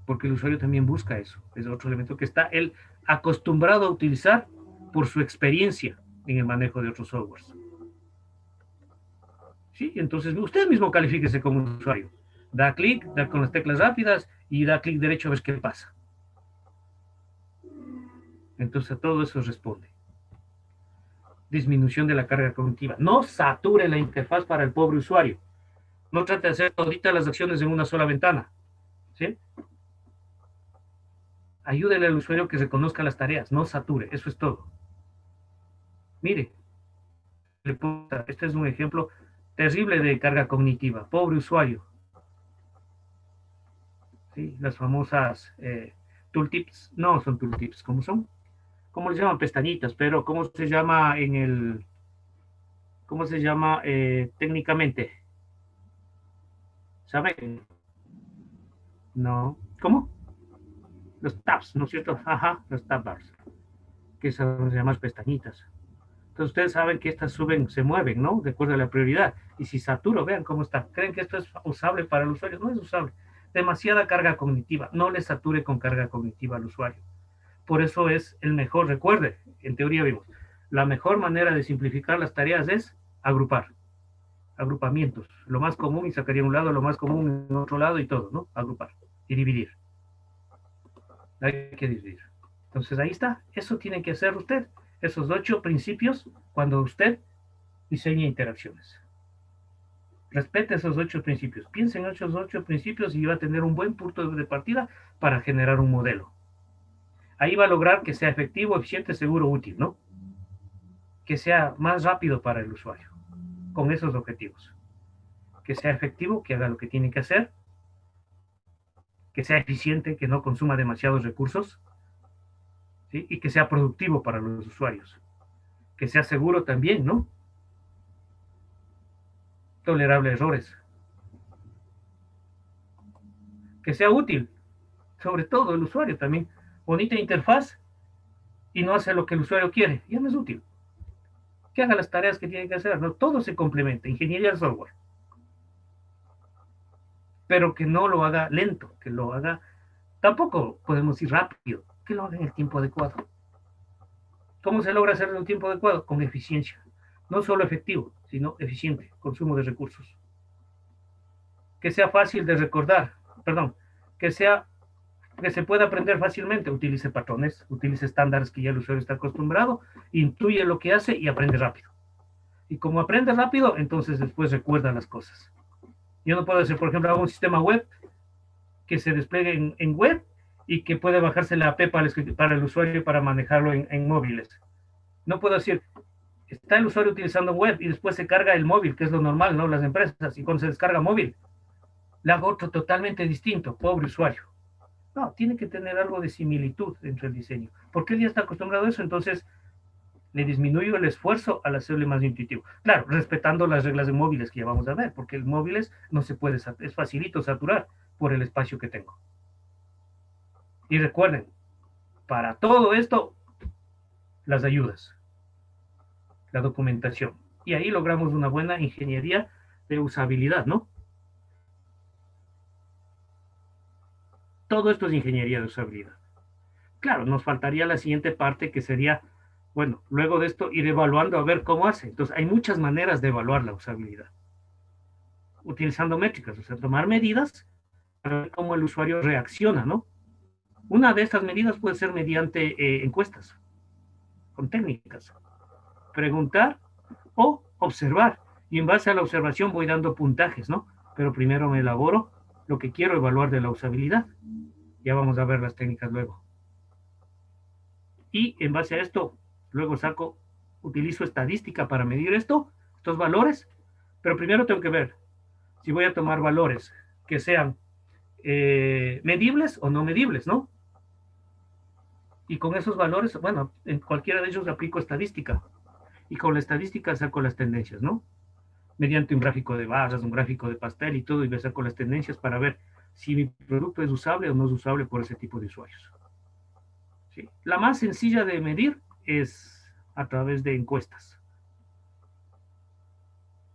Porque el usuario también busca eso. Es otro elemento que está él acostumbrado a utilizar por su experiencia en el manejo de otros softwares. ¿Sí? Entonces, usted mismo califíquese como usuario. Da clic, da con las teclas rápidas y da clic derecho a ver qué pasa. Entonces, a todo eso responde. Disminución de la carga cognitiva. No sature la interfaz para el pobre usuario. No trate de hacer toditas las acciones en una sola ventana. ¿Sí? Ayúdele al usuario que reconozca las tareas. No sature. Eso es todo. Mire, este es un ejemplo terrible de carga cognitiva. Pobre usuario. ¿Sí? Las famosas tooltips. No son tooltips. ¿Cómo son? ¿Cómo les llaman? Pestañitas, pero ¿cómo se llama en el, cómo se llama técnicamente? ¿Saben? No. ¿Cómo? Los tabs, ¿no es cierto? Ajá, los tab bars, que se llaman pestañitas. Entonces ustedes saben que estas suben, se mueven, ¿no? De acuerdo a la prioridad. Y si saturo, vean cómo está. ¿Creen que esto es usable para el usuario? No es usable. Demasiada carga cognitiva. No le sature con carga cognitiva al usuario. Por eso es el mejor, recuerde, en teoría vimos, la mejor manera de simplificar las tareas es agrupar, agrupamientos, lo más común y sacaría un lado, lo más común en otro lado y todo, ¿no? Agrupar y dividir. Hay que dividir. Entonces ahí está, eso tiene que hacer usted, esos 8 principios cuando usted diseña interacciones. Respete esos 8 principios, piense en esos 8 principios y va a tener un buen punto de partida para generar un modelo. Ahí va a lograr que sea efectivo, eficiente, seguro, útil, ¿no? Que sea más rápido para el usuario, con esos objetivos. Que sea efectivo, que haga lo que tiene que hacer, que sea eficiente, que no consuma demasiados recursos, ¿sí? Y que sea productivo para los usuarios. Que sea seguro también, ¿no? Tolerable a errores. Que sea útil, sobre todo el usuario también. Bonita interfaz y no hace lo que el usuario quiere, ya no es útil. Que haga las tareas que tiene que hacer, ¿no? Todo se complementa, ingeniería del software. Pero que no lo haga lento, que lo haga, tampoco podemos ir rápido, que lo haga en el tiempo adecuado. ¿Cómo se logra hacer en un tiempo adecuado? Con eficiencia. No solo efectivo, sino eficiente, consumo de recursos. Que sea fácil de recordar, perdón, que sea que se pueda aprender fácilmente, utilice patrones, utilice estándares que ya el usuario está acostumbrado, intuye lo que hace y aprende rápido. Y como aprende rápido, entonces después recuerda las cosas. Yo no puedo decir, por ejemplo, hago un sistema web que se despliegue en web y que puede bajarse la app para el usuario para manejarlo en móviles. No puedo decir, está el usuario utilizando web y después se carga el móvil, que es lo normal, ¿no? Las empresas, y cuando se descarga móvil, le hago otro totalmente distinto, pobre usuario. No, tiene que tener algo de similitud dentro del diseño, porque él ya está acostumbrado a eso, entonces le disminuyo el esfuerzo al hacerle más intuitivo. Claro, respetando las reglas de móviles que ya vamos a ver, porque el móviles no se puede, es facilito saturar por el espacio que tengo. Y recuerden, para todo esto, las ayudas, la documentación. Y ahí logramos una buena ingeniería de usabilidad, ¿no? Todo esto es ingeniería de usabilidad. Claro, nos faltaría la siguiente parte que sería, bueno, luego de esto ir evaluando a ver cómo hace. Entonces, hay muchas maneras de evaluar la usabilidad. Utilizando métricas, o sea, tomar medidas para ver cómo el usuario reacciona, ¿no? Una de estas medidas puede ser mediante encuestas, con técnicas. Preguntar o observar. Y en base a la observación voy dando puntajes, ¿no? Pero primero me elaboro lo que quiero evaluar de la usabilidad. Ya vamos a ver las técnicas luego. Y en base a esto, luego utilizo estadística para medir estos valores, pero primero tengo que ver si voy a tomar valores que sean medibles o no medibles, ¿no? Y con esos valores, bueno, en cualquiera de ellos aplico estadística. Y con la estadística saco las tendencias, ¿no? Mediante un gráfico de barras, un gráfico de pastel y todo, y me saco las tendencias para ver si mi producto es usable o no es usable por ese tipo de usuarios. ¿Sí? La más sencilla de medir es a través de encuestas.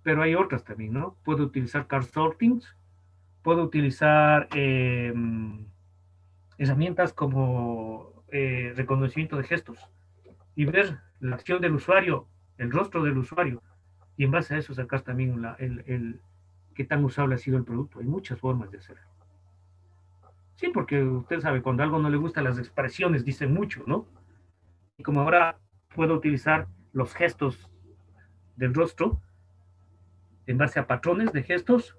Pero hay otras también, ¿no? Puedo utilizar card sortings, puedo utilizar herramientas como reconocimiento de gestos y ver la acción del usuario, el rostro del usuario, y en base a eso sacar también qué tan usable ha sido el producto. Hay muchas formas de hacerlo. Sí, porque usted sabe, cuando algo no le gusta, las expresiones dicen mucho, ¿no? Y como ahora puedo utilizar los gestos del rostro en base a patrones de gestos,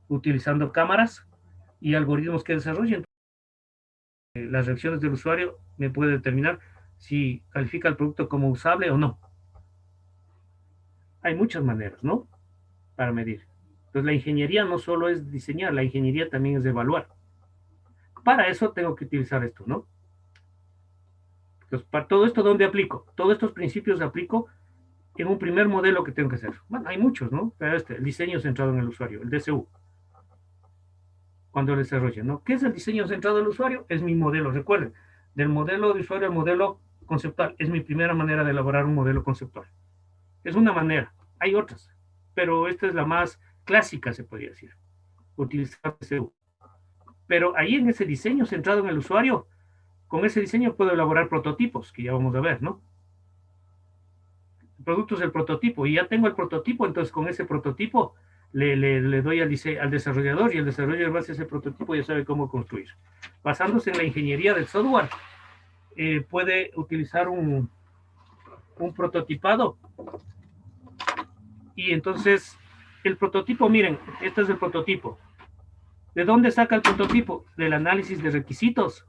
utilizando cámaras y algoritmos que desarrollen las reacciones del usuario, me puede determinar si califica el producto como usable o no. Hay muchas maneras, ¿no? Para medir. Entonces la ingeniería no solo es diseñar, la ingeniería también es evaluar. Para eso tengo que utilizar esto, ¿no? Entonces, para todo esto, ¿dónde aplico? Todos estos principios aplico en un primer modelo que tengo que hacer. Bueno, hay muchos, ¿no? Pero el diseño centrado en el usuario, el DCU. Cuando lo desarrollen, ¿no? ¿Qué es el diseño centrado en el usuario? Es mi modelo, recuerden, del modelo de usuario al modelo conceptual. Es mi primera manera de elaborar un modelo conceptual. Es una manera, hay otras, pero esta es la más clásica, se podría decir, utilizar DCU. Pero ahí en ese diseño centrado en el usuario, con ese diseño puedo elaborar prototipos, que ya vamos a ver, ¿no? El producto es el prototipo, y ya tengo el prototipo, entonces con ese prototipo le doy al desarrollador, y el desarrollador en base a ese prototipo ya sabe cómo construir. Basándose en la ingeniería del software, puede utilizar un prototipado, y entonces el prototipo, miren, este es el prototipo. ¿De dónde saca el prototipo? Del análisis de requisitos.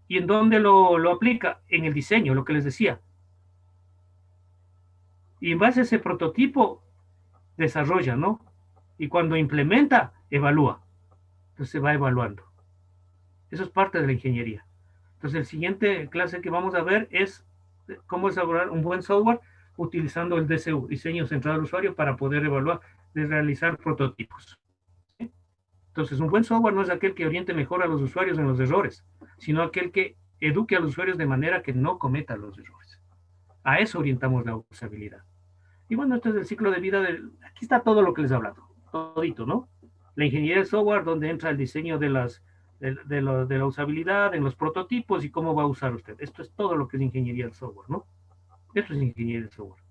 ¿Y en dónde lo aplica? En el diseño, lo que les decía. Y en base a ese prototipo, desarrolla, ¿no? Y cuando implementa, evalúa. Entonces se va evaluando. Eso es parte de la ingeniería. Entonces el siguiente clase que vamos a ver es cómo elaborar un buen software utilizando el DCU, diseño centrado al usuario, para poder evaluar y realizar prototipos. ¿Sí? Entonces un buen software no es aquel que oriente mejor a los usuarios en los errores, sino aquel que eduque a los usuarios de manera que no cometa los errores. A eso orientamos la usabilidad. Y bueno, este es el ciclo de vida aquí está todo lo que les he hablado, todito, ¿no? La ingeniería de software, donde entra el diseño de la usabilidad, en los prototipos y cómo va a usar usted. Esto es todo lo que es ingeniería del software, ¿no? Esto es ingeniería del software.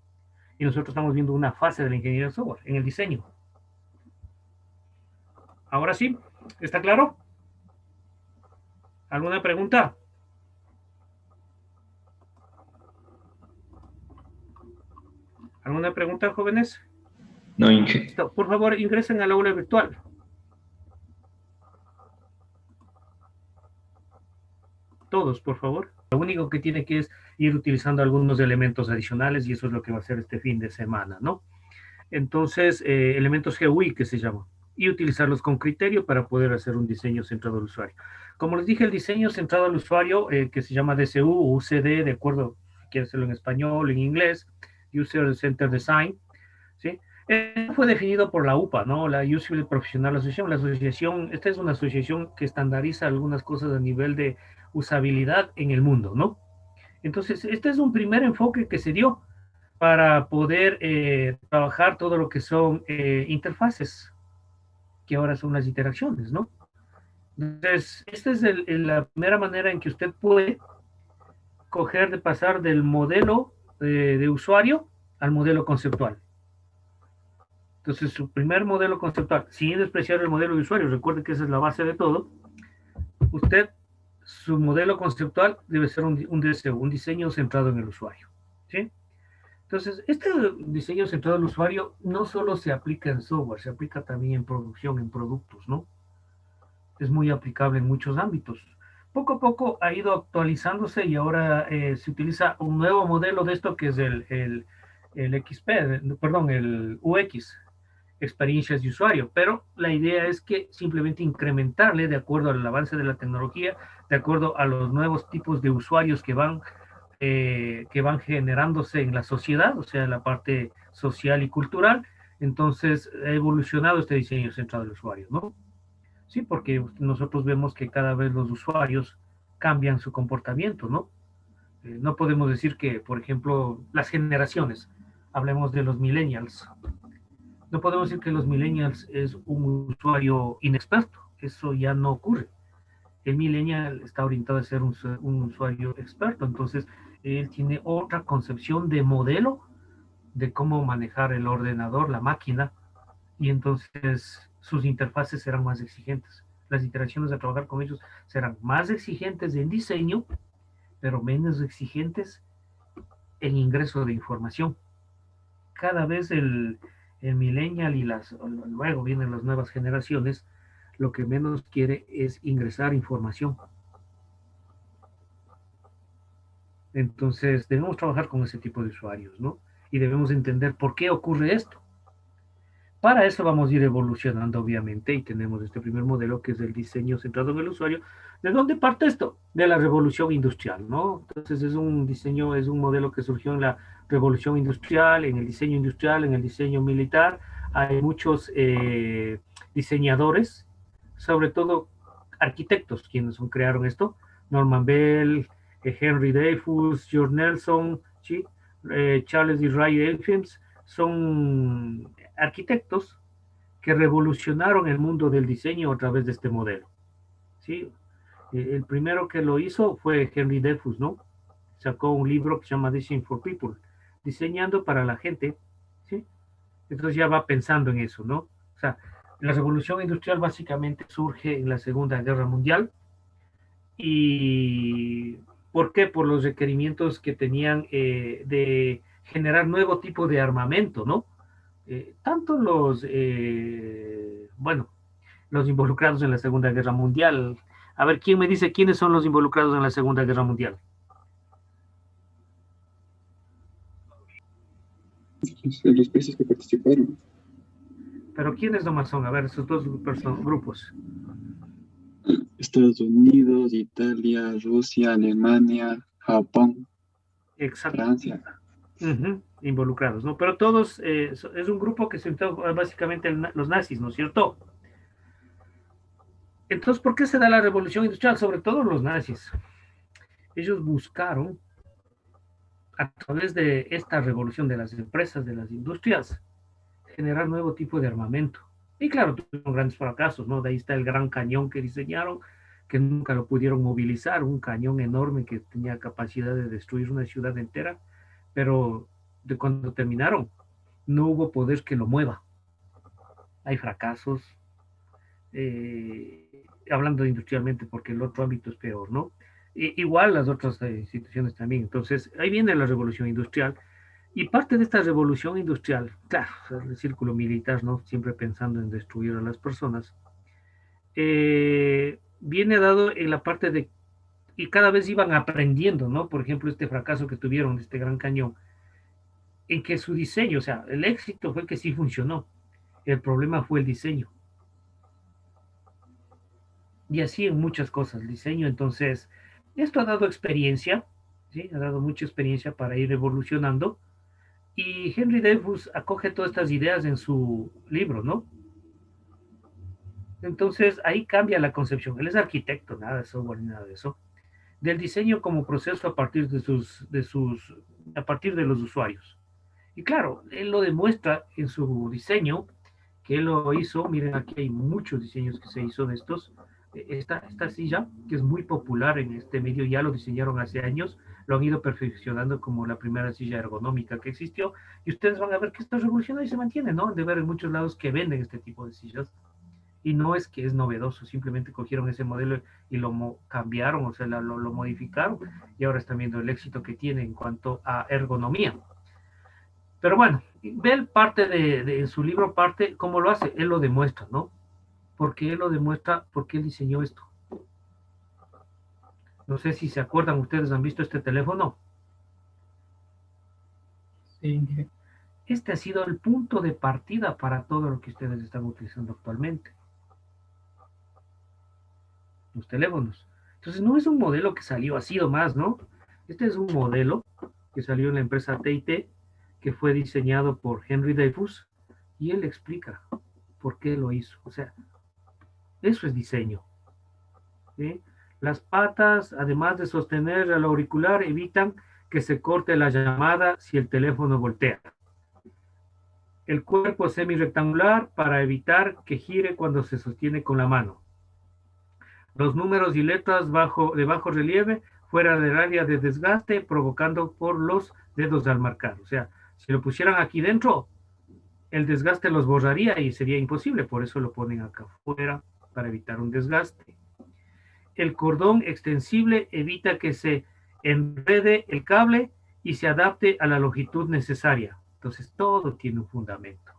Y nosotros estamos viendo una fase de la ingeniería del software, en el diseño. Ahora sí, ¿está claro? ¿Alguna pregunta? ¿Alguna pregunta, jóvenes? No, Inge. Listo. Por favor, ingresen al aula virtual. Todos, por favor. Lo único que tiene que es ir utilizando algunos elementos adicionales, y eso es lo que va a hacer este fin de semana, ¿no? Entonces, elementos GUI que se llaman, y utilizarlos con criterio para poder hacer un diseño centrado al usuario. Como les dije, el diseño centrado al usuario, que se llama DCU o UCD, de acuerdo, si quieres hacerlo en español, en inglés, User Centered Design, ¿sí? Fue definido por la UPA, ¿no? La Usable Professional Association. La asociación, esta es una asociación que estandariza algunas cosas a nivel de usabilidad en el mundo, ¿no? Entonces, este es un primer enfoque que se dio para poder trabajar todo lo que son interfaces, que ahora son las interacciones, ¿no? Entonces, esta es la primera manera en que usted puede coger de pasar del modelo de usuario al modelo conceptual. Entonces, su primer modelo conceptual, sin despreciar el modelo de usuario, recuerde que esa es la base de todo, usted, su modelo conceptual debe ser un diseño centrado en el usuario, ¿sí? Entonces, este diseño centrado al usuario no solo se aplica en software, se aplica también en producción, en productos, ¿no? Es muy aplicable en muchos ámbitos. Poco a poco ha ido actualizándose y ahora se utiliza un nuevo modelo de esto que es el XP, perdón, el UX, experiencias de usuario, pero la idea es que simplemente incrementarle de acuerdo al avance de la tecnología, de acuerdo a los nuevos tipos de usuarios que van generándose en la sociedad, o sea, la parte social y cultural. Entonces ha evolucionado este diseño centrado del usuario, ¿no? Sí, porque nosotros vemos que cada vez los usuarios cambian su comportamiento, ¿no? No podemos decir que, por ejemplo, las generaciones, hablemos de los millennials, no podemos decir que los millennials es un usuario inexperto, eso ya no ocurre. El millennial está orientado a ser un usuario experto, entonces él tiene otra concepción de modelo de cómo manejar el ordenador, la máquina, y entonces sus interfaces serán más exigentes. Las interacciones a trabajar con ellos serán más exigentes en diseño, pero menos exigentes en ingreso de información. Cada vez el millennial y luego vienen las nuevas generaciones, lo que menos quiere es ingresar información. Entonces debemos trabajar con ese tipo de usuarios, ¿no? Y debemos entender por qué ocurre esto. Para eso vamos a ir evolucionando, obviamente, y tenemos este primer modelo que es el diseño centrado en el usuario. ¿De dónde parte esto? De la revolución industrial, ¿no? Entonces es un diseño, es un modelo que surgió en la revolución industrial, en el diseño industrial, en el diseño militar. Hay muchos diseñadores, sobre todo arquitectos, quienes crearon esto. Norman Bell, Henry Dreyfus, George Nelson, ¿sí? Charles D. Wright Elkins, son arquitectos que revolucionaron el mundo del diseño a través de este modelo. ¿Sí? El primero que lo hizo fue Henry Dreyfus, ¿no? Sacó un libro que se llama Design for People, diseñando para la gente, ¿sí? Entonces ya va pensando en eso, ¿no? O sea, la revolución industrial básicamente surge en la Segunda Guerra Mundial. ¿Y por qué? Por los requerimientos que tenían de generar nuevo tipo de armamento, ¿no? Tanto bueno, los involucrados en la Segunda Guerra Mundial. A ver, ¿quién me dice quiénes son los involucrados en la Segunda Guerra Mundial? Los países que participaron. Pero ¿quiénes nomás son? A ver, esos dos grupos. Estados Unidos, Italia, Rusia, Alemania, Japón, Exacto. Francia. Involucrados, ¿no? Pero todos, es un grupo que se básicamente los nazis, ¿no es cierto? Entonces, ¿por qué se da la revolución industrial? Sobre todo los nazis. Ellos buscaron, a través de esta revolución de las empresas, de las industrias, generar nuevo tipo de armamento. Y claro, tuvieron grandes fracasos, ¿no? De ahí está el gran cañón que diseñaron, que nunca lo pudieron movilizar, un cañón enorme que tenía capacidad de destruir una ciudad entera, pero de cuando terminaron, no hubo poder que lo mueva. Hay fracasos, hablando industrialmente, porque el otro ámbito es peor, ¿no? Igual las otras instituciones también. Entonces, ahí viene la revolución industrial. Y parte de esta revolución industrial, claro, el círculo militar, ¿no? Siempre pensando en destruir a las personas, viene dado en la parte de, y cada vez iban aprendiendo, ¿no? Por ejemplo, este fracaso que tuvieron de este gran cañón, en que su diseño, o sea, el éxito fue que sí funcionó, el problema fue el diseño. Y así en muchas cosas, el diseño. Entonces, esto ha dado experiencia, ¿sí? Ha dado mucha experiencia para ir evolucionando. Y Henry Dreyfus acoge todas estas ideas en su libro, ¿no? Entonces ahí cambia la concepción. Él es arquitecto, nada de software, nada de eso. Del diseño como proceso a partir a partir de los usuarios. Y claro, él lo demuestra en su diseño, que él lo hizo. Miren, aquí hay muchos diseños que se hizo de estos. Esta silla, que es muy popular en este medio, ya lo diseñaron hace años, lo han ido perfeccionando como la primera silla ergonómica que existió, y ustedes van a ver que esta revolución ahí se mantiene, ¿no? De ver en muchos lados que venden este tipo de sillas, y no es que es novedoso, simplemente cogieron ese modelo y lo cambiaron, o sea, lo modificaron, y ahora están viendo el éxito que tiene en cuanto a ergonomía. Pero bueno, Bell parte en su libro, parte, ¿cómo lo hace? Él lo demuestra, ¿no? Porque él lo demuestra, porque él diseñó esto. No sé si se acuerdan, ustedes han visto este teléfono. Sí, Este ha sido el punto de partida para todo lo que ustedes están utilizando actualmente, los teléfonos. Entonces, no es un modelo que salió así nomás, ¿no? Este es un modelo que salió en la empresa TIT, que fue diseñado por Henry Dreyfus, y él explica por qué lo hizo. O sea, eso es diseño. ¿Sí? Las patas, además de sostener el auricular, evitan que se corte la llamada si el teléfono voltea. El cuerpo es semi-rectangular para evitar que gire cuando se sostiene con la mano. Los números y letras de bajo relieve fuera del área de desgaste provocando por los dedos al marcar. O sea, si lo pusieran aquí dentro, el desgaste los borraría y sería imposible. Por eso lo ponen acá afuera para evitar un desgaste. El cordón extensible evita que se enrede el cable y se adapte a la longitud necesaria. Entonces todo tiene un fundamento.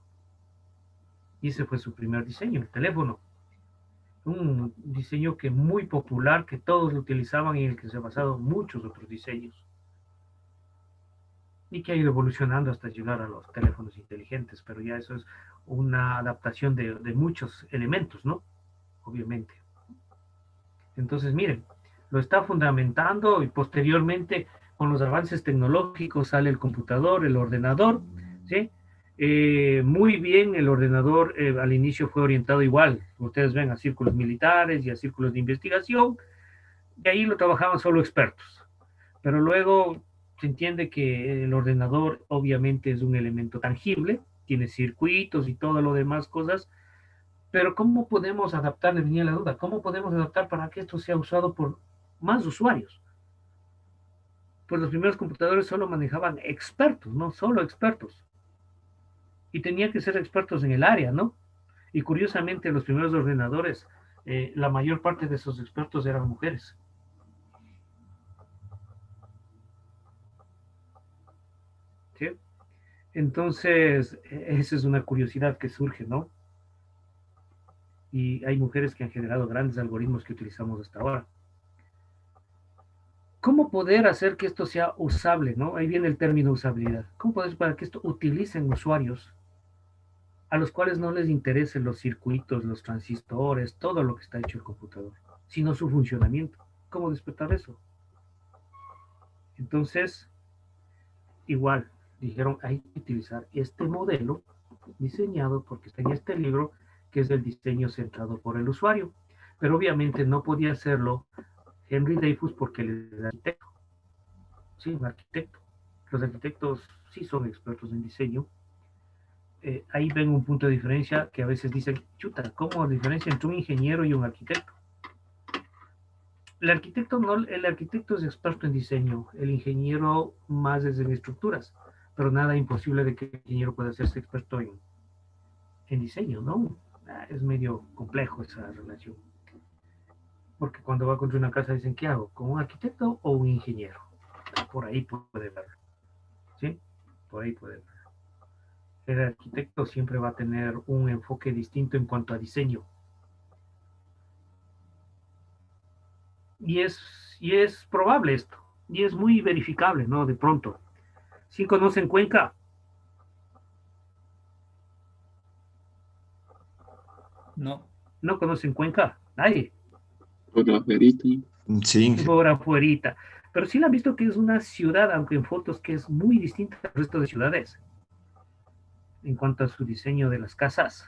Y ese fue su primer diseño, el teléfono. Un diseño que muy popular, que todos lo utilizaban y en el que se han basado muchos otros diseños. Y que ha ido evolucionando hasta llegar a los teléfonos inteligentes, pero ya eso es una adaptación de muchos elementos, ¿no? Obviamente. Entonces, miren, lo está fundamentando y posteriormente con los avances tecnológicos sale el computador, el ordenador, ¿sí? Muy bien, el ordenador al inicio fue orientado igual, ustedes ven a círculos militares y a círculos de investigación, y ahí lo trabajaban solo expertos, pero luego se entiende que el ordenador obviamente es un elemento tangible, tiene circuitos y todo lo demás cosas, pero ¿cómo podemos adaptar? Le venía la duda, ¿cómo podemos adaptar para que esto sea usado por más usuarios? Pues los primeros computadores solo manejaban expertos, ¿no? Solo expertos. Y tenía que ser expertos en el área, ¿no? Y curiosamente los primeros ordenadores, la mayor parte de esos expertos eran mujeres. ¿Sí? Entonces, esa es una curiosidad que surge, ¿no? Y hay mujeres que han generado grandes algoritmos que utilizamos hasta ahora. ¿Cómo poder hacer que esto sea usable, ¿no? Ahí viene el término usabilidad. ¿Cómo poder para que esto utilicen usuarios a los cuales no les interesen los circuitos, los transistores, todo lo que está hecho el computador, sino su funcionamiento? ¿Cómo despertar eso? Entonces, igual, dijeron, hay que utilizar este modelo diseñado porque está en este libro, que es el diseño centrado por el usuario. Pero obviamente no podía hacerlo Henry Dreyfus porque él es arquitecto. Sí, un arquitecto. Los arquitectos sí son expertos en diseño. Ahí ven un punto de diferencia que a veces dicen, chuta, ¿cómo diferencia entre un ingeniero y un arquitecto? El arquitecto, no, el arquitecto es experto en diseño, el ingeniero más es en estructuras, pero nada imposible de que el ingeniero pueda hacerse experto en diseño, ¿no? Es medio complejo esa relación. Porque cuando va a construir una casa dicen, ¿qué hago? ¿Con un arquitecto o un ingeniero? Por ahí puede verlo, ¿sí? Por ahí puede verlo. El arquitecto siempre va a tener un enfoque distinto en cuanto a diseño. Y es probable esto, y es muy verificable, ¿no? De pronto. Si conocen Cuenca, no, no conocen Cuenca, nadie, Por la verita. Sí, por afuerita. Pero sí la han visto que es una ciudad, aunque en fotos que es muy distinta al resto de ciudades, en cuanto a su diseño de las casas,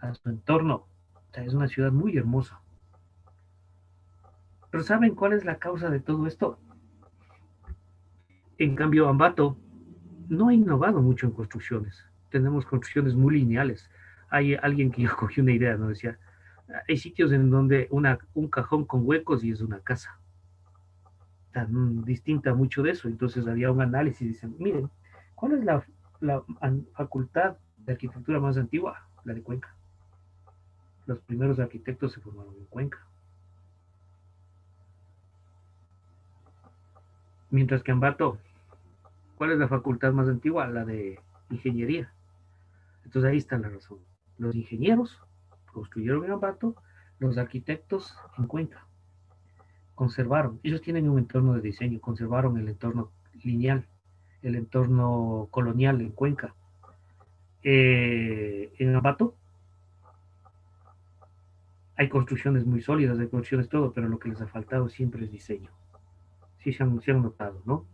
a su entorno. O sea, es una ciudad muy hermosa. Pero ¿saben cuál es la causa de todo esto? En cambio, Ambato no ha innovado mucho en construcciones. Tenemos construcciones muy lineales. Hay alguien que yo cogí una idea, ¿no? Decía, hay sitios en donde un cajón con huecos y es una casa. Tan distinta mucho de eso. Entonces había un análisis y dicen, miren, ¿cuál es la facultad de arquitectura más antigua? La de Cuenca. Los primeros arquitectos se formaron en Cuenca. Mientras que Ambato ¿Cuál es la facultad más antigua? La de ingeniería. Entonces ahí está la razón. Los ingenieros construyeron en Ambato, los arquitectos en Cuenca. Conservaron, ellos tienen un entorno de diseño, conservaron el entorno lineal, el entorno colonial en Cuenca. En Ambato hay construcciones muy sólidas, hay construcciones todo, pero lo que les ha faltado siempre es diseño. Sí se han notado, ¿no?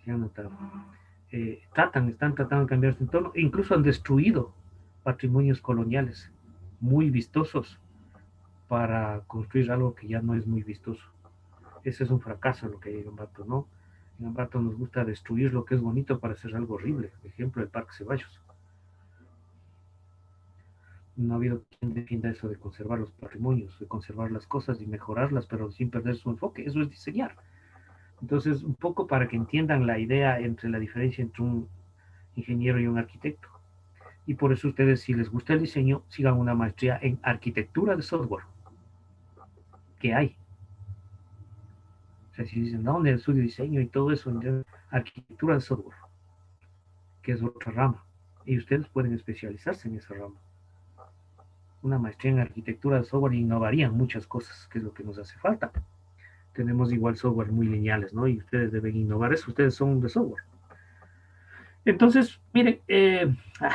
Se han notado. Están tratando de cambiar su entorno, e incluso han destruido patrimonios coloniales muy vistosos para construir algo que ya no es muy vistoso. Ese es un fracaso lo que hay en Ambato, ¿no? En Ambato nos gusta destruir lo que es bonito para hacer algo horrible. Por ejemplo, el Parque Ceballos. No ha habido quien defienda eso de conservar los patrimonios, de conservar las cosas y mejorarlas, pero sin perder su enfoque. Eso es diseñar. Entonces, un poco para que entiendan la idea entre la diferencia entre un ingeniero y un arquitecto. Y por eso ustedes, si les gusta el diseño, sigan una maestría en arquitectura de software. ¿Qué hay? O sea, si dicen, ¿dónde estudio diseño y todo eso? Arquitectura de software, que es otra rama. Y ustedes pueden especializarse en esa rama. Una maestría en arquitectura de software innovarían muchas cosas, que es lo que nos hace falta. Tenemos igual software muy lineales, ¿no? Y ustedes deben innovar eso, ustedes son de software. Entonces, miren,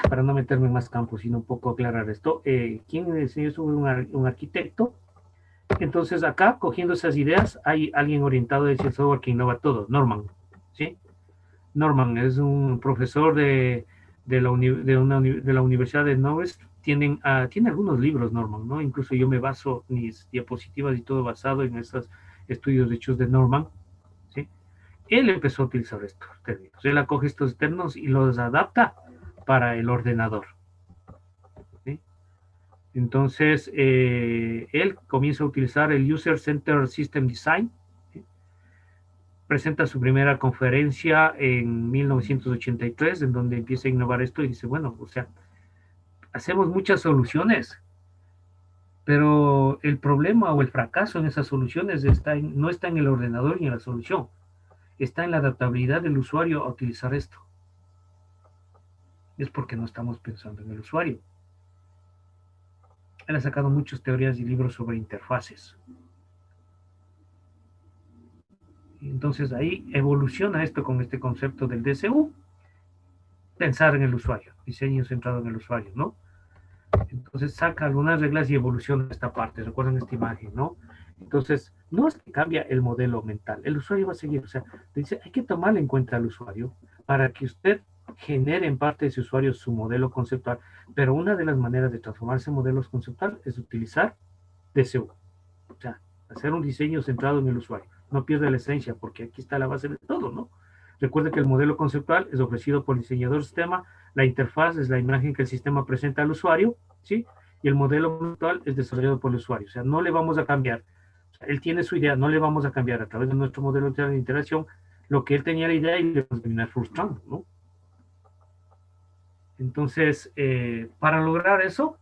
para no meterme en más campos, sino un poco aclarar esto, ¿quién enseñó sobre un arquitecto? Entonces, acá, cogiendo esas ideas, hay alguien orientado hacia el software que innova todo, Norman, ¿sí? Norman es un profesor de la Universidad de Norwich. Tiene algunos libros, Norman, ¿no? Incluso yo me baso, mis diapositivas y todo basado en esos estudios hechos de Norman, ¿sí? Él empezó a utilizar estos términos. Él acoge estos términos y los adapta para el ordenador, ¿sí? Entonces, él comienza a utilizar el User Centered System Design, ¿sí? Presenta su primera conferencia en 1983, en donde empieza a innovar esto y dice, bueno, o sea, hacemos muchas soluciones, pero el problema o el fracaso en esas soluciones no está en el ordenador ni en la solución, está en la adaptabilidad del usuario a utilizar esto. Es porque no estamos pensando en el usuario. Él ha sacado muchas teorías y libros sobre interfaces. Entonces ahí evoluciona esto con este concepto del DCU, pensar en el usuario, diseño centrado en el usuario, ¿no? Entonces saca algunas reglas y evoluciona esta parte, recuerden esta imagen, ¿no? Entonces, no es que cambia el modelo mental, el usuario va a seguir, o sea, dice, hay que tomarle en cuenta al usuario para que usted genere en parte de ese usuario su modelo conceptual, pero una de las maneras de transformar ese modelo conceptual es utilizar DCU, o sea, hacer un diseño centrado en el usuario, no pierde la esencia, porque aquí está la base de todo, ¿no? Recuerde que el modelo conceptual es ofrecido por el diseñador del sistema, la interfaz es la imagen que el sistema presenta al usuario, ¿sí? Y el modelo conceptual es desarrollado por el usuario, o sea, no le vamos a cambiar. O sea, él tiene su idea, no le vamos a cambiar a través de nuestro modelo de interacción lo que él tenía la idea y le vamos a terminar frustrando, ¿no? Entonces, para lograr eso,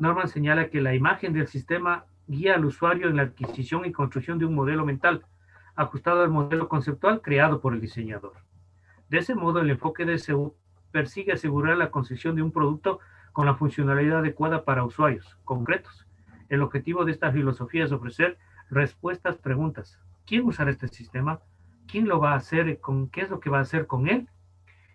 Norman señala que la imagen del sistema guía al usuario en la adquisición y construcción de un modelo mental ajustado al modelo conceptual creado por el diseñador. De ese modo, el enfoque de SEO persigue asegurar la concepción de un producto con la funcionalidad adecuada para usuarios concretos. El objetivo de esta filosofía es ofrecer respuestas a preguntas. ¿Quién usará este sistema? ¿Quién lo va a hacer? ¿Qué es lo que va a hacer con él?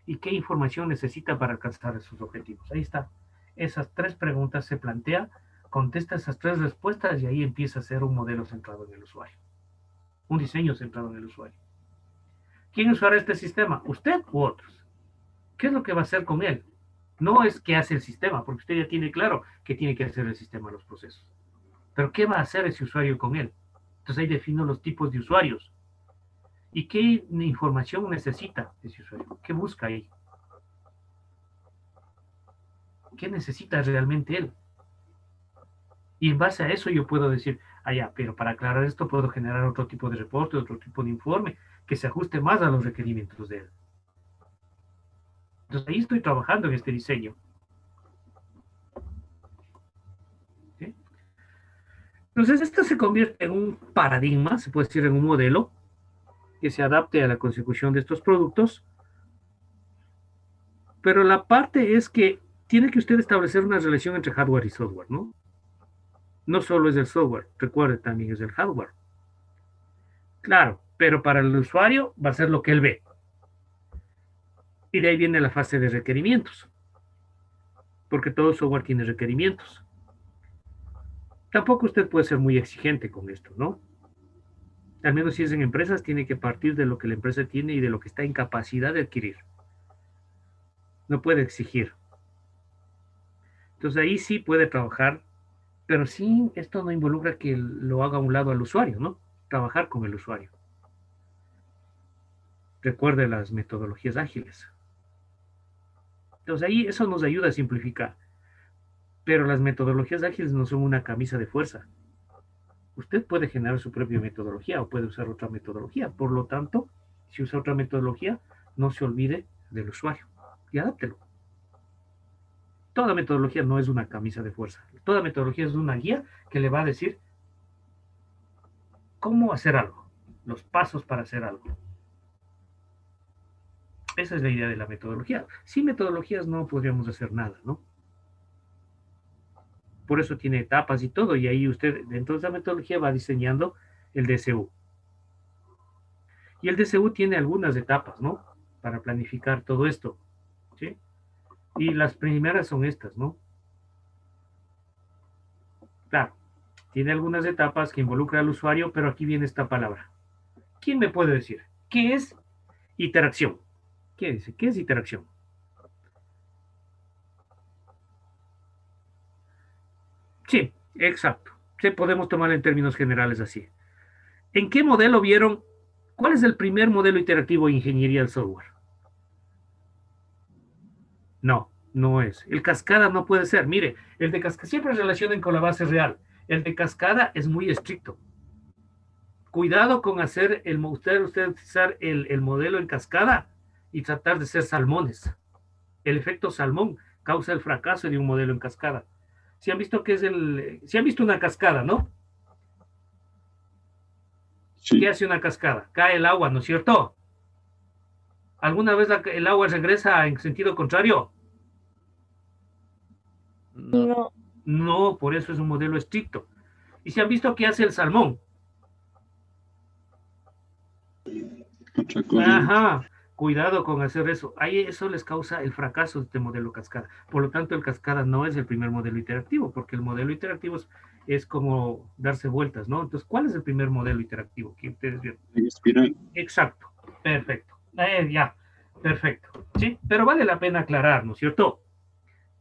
¿Y qué información necesita para alcanzar esos objetivos? Ahí está. Esas tres preguntas se plantea, contesta esas tres respuestas y ahí empieza a ser un modelo centrado en el usuario. Un diseño centrado en el usuario. ¿Quién usará este sistema? ¿Usted u otros? ¿Qué es lo que va a hacer con él? No es qué hace el sistema, porque usted ya tiene claro que tiene que hacer el sistema los procesos. Pero ¿qué va a hacer ese usuario con él? Entonces ahí defino los tipos de usuarios. ¿Y qué información necesita ese usuario? ¿Qué busca ahí? ¿Qué necesita realmente él? Y en base a eso yo puedo decir, ya, pero para aclarar esto puedo generar otro tipo de reporte, otro tipo de informe que se ajuste más a los requerimientos de él. Entonces ahí estoy trabajando en este diseño. ¿Sí? Entonces esto se convierte en un paradigma, se puede decir en un modelo, que se adapte a la consecución de estos productos, pero la parte es que tiene que usted establecer una relación entre hardware y software, ¿no? No solo es el software, recuerde, también es el hardware. Claro, pero para el usuario va a ser lo que él ve. Y de ahí viene la fase de requerimientos, porque todo software tiene requerimientos. Tampoco usted puede ser muy exigente con esto, ¿no? Al menos si es en empresas, tiene que partir de lo que la empresa tiene y de lo que está en capacidad de adquirir. No puede exigir. Entonces ahí sí puede trabajar, pero sí, esto no involucra que lo haga a un lado al usuario, ¿no? Trabajar con el usuario. Recuerde las metodologías ágiles. Entonces ahí eso nos ayuda a simplificar. Pero las metodologías ágiles no son una camisa de fuerza. Usted puede generar su propia metodología o puede usar otra metodología. Por lo tanto, si usa otra metodología, no se olvide del usuario y adáptelo. Toda metodología no es una camisa de fuerza. Toda metodología es una guía que le va a decir cómo hacer algo, los pasos para hacer algo. Esa es la idea de la metodología. Sin metodologías no podríamos hacer nada, ¿no? Por eso tiene etapas y todo, y ahí usted, dentro de esa metodología, va diseñando el DCU. Y el DCU tiene algunas etapas, ¿no? Para planificar todo esto, ¿sí? Y las primeras son estas, ¿no? Claro, tiene algunas etapas que involucran al usuario, pero aquí viene esta palabra. ¿Quién me puede decir? ¿Qué es interacción? ¿Qué dice? ¿Qué es interacción? Sí, exacto. Sí, podemos tomar en términos generales así. ¿En qué modelo vieron? ¿Cuál es el primer modelo interactivo de ingeniería del software? No, no es. El cascada no puede ser. Mire, el de cascada siempre relacionen con la base real. El de cascada es muy estricto. Cuidado con hacer usted utilizar el modelo en cascada y tratar de ser salmones. El efecto salmón causa el fracaso de un modelo en cascada. Si han visto si han visto una cascada, ¿no? Sí, ¿Qué hace una cascada? Cae el agua, ¿no es cierto? ¿Alguna vez el agua regresa en sentido contrario? No. No, No, por eso es un modelo estricto. ¿Y si han visto qué hace el salmón? contracorriente. Ajá, cuidado con hacer eso. Ahí eso les causa el fracaso de este modelo cascada. Por lo tanto, el cascada no es el primer modelo interactivo, porque el modelo interactivo es como darse vueltas, ¿no? Entonces, ¿cuál es el primer modelo interactivo que ustedes vieron? En espiral. Exacto, perfecto. Ya, perfecto. Sí, pero vale la pena aclarar, ¿no es cierto?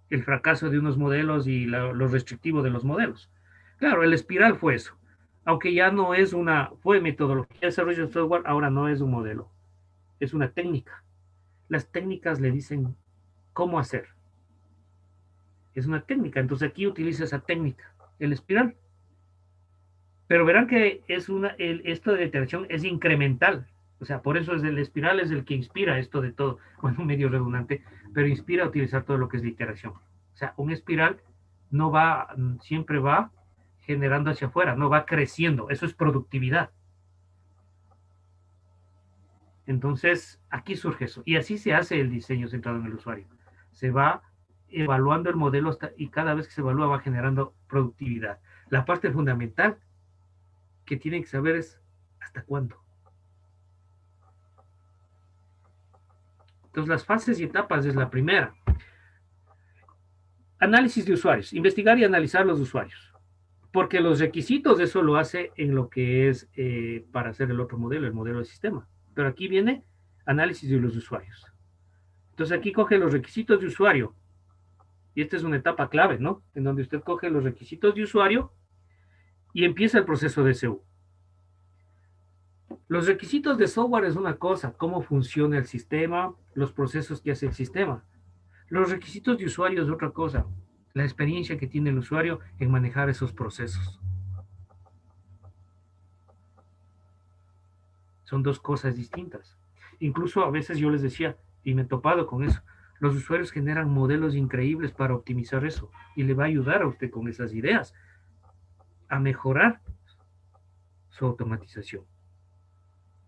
El fracaso de unos modelos y lo restrictivo de los modelos. Claro, el espiral fue eso. Aunque ya no es fue metodología de desarrollo de software, ahora no es un modelo, es una técnica. Las técnicas le dicen cómo hacer. Es una técnica, entonces aquí utiliza esa técnica, el espiral. Pero verán que esto de iteración es incremental. O sea, por eso el espiral es el que inspira esto de todo. Bueno, medio redundante, pero inspira a utilizar todo lo que es la iteración. O sea, un espiral no va, siempre va generando hacia afuera, no va creciendo. Eso es productividad. Entonces, aquí surge eso. Y así se hace el diseño centrado en el usuario. Se va evaluando el modelo y cada vez que se evalúa va generando productividad. La parte fundamental que tienen que saber es hasta cuándo. Entonces, las fases y etapas es la primera. Análisis de usuarios. Investigar y analizar los usuarios. Porque los requisitos, eso lo hace en lo que es para hacer el otro modelo, el modelo de sistema. Pero aquí viene análisis de los usuarios. Entonces, aquí coge los requisitos de usuario. Y esta es una etapa clave, ¿no? En donde usted coge los requisitos de usuario y empieza el proceso de SEO. Los requisitos de software es una cosa, cómo funciona el sistema, los procesos que hace el sistema. Los requisitos de usuario es otra cosa, la experiencia que tiene el usuario en manejar esos procesos. Son dos cosas distintas. Incluso a veces yo les decía, y me he topado con eso, los usuarios generan modelos increíbles para optimizar eso y le va a ayudar a usted con esas ideas a mejorar su automatización.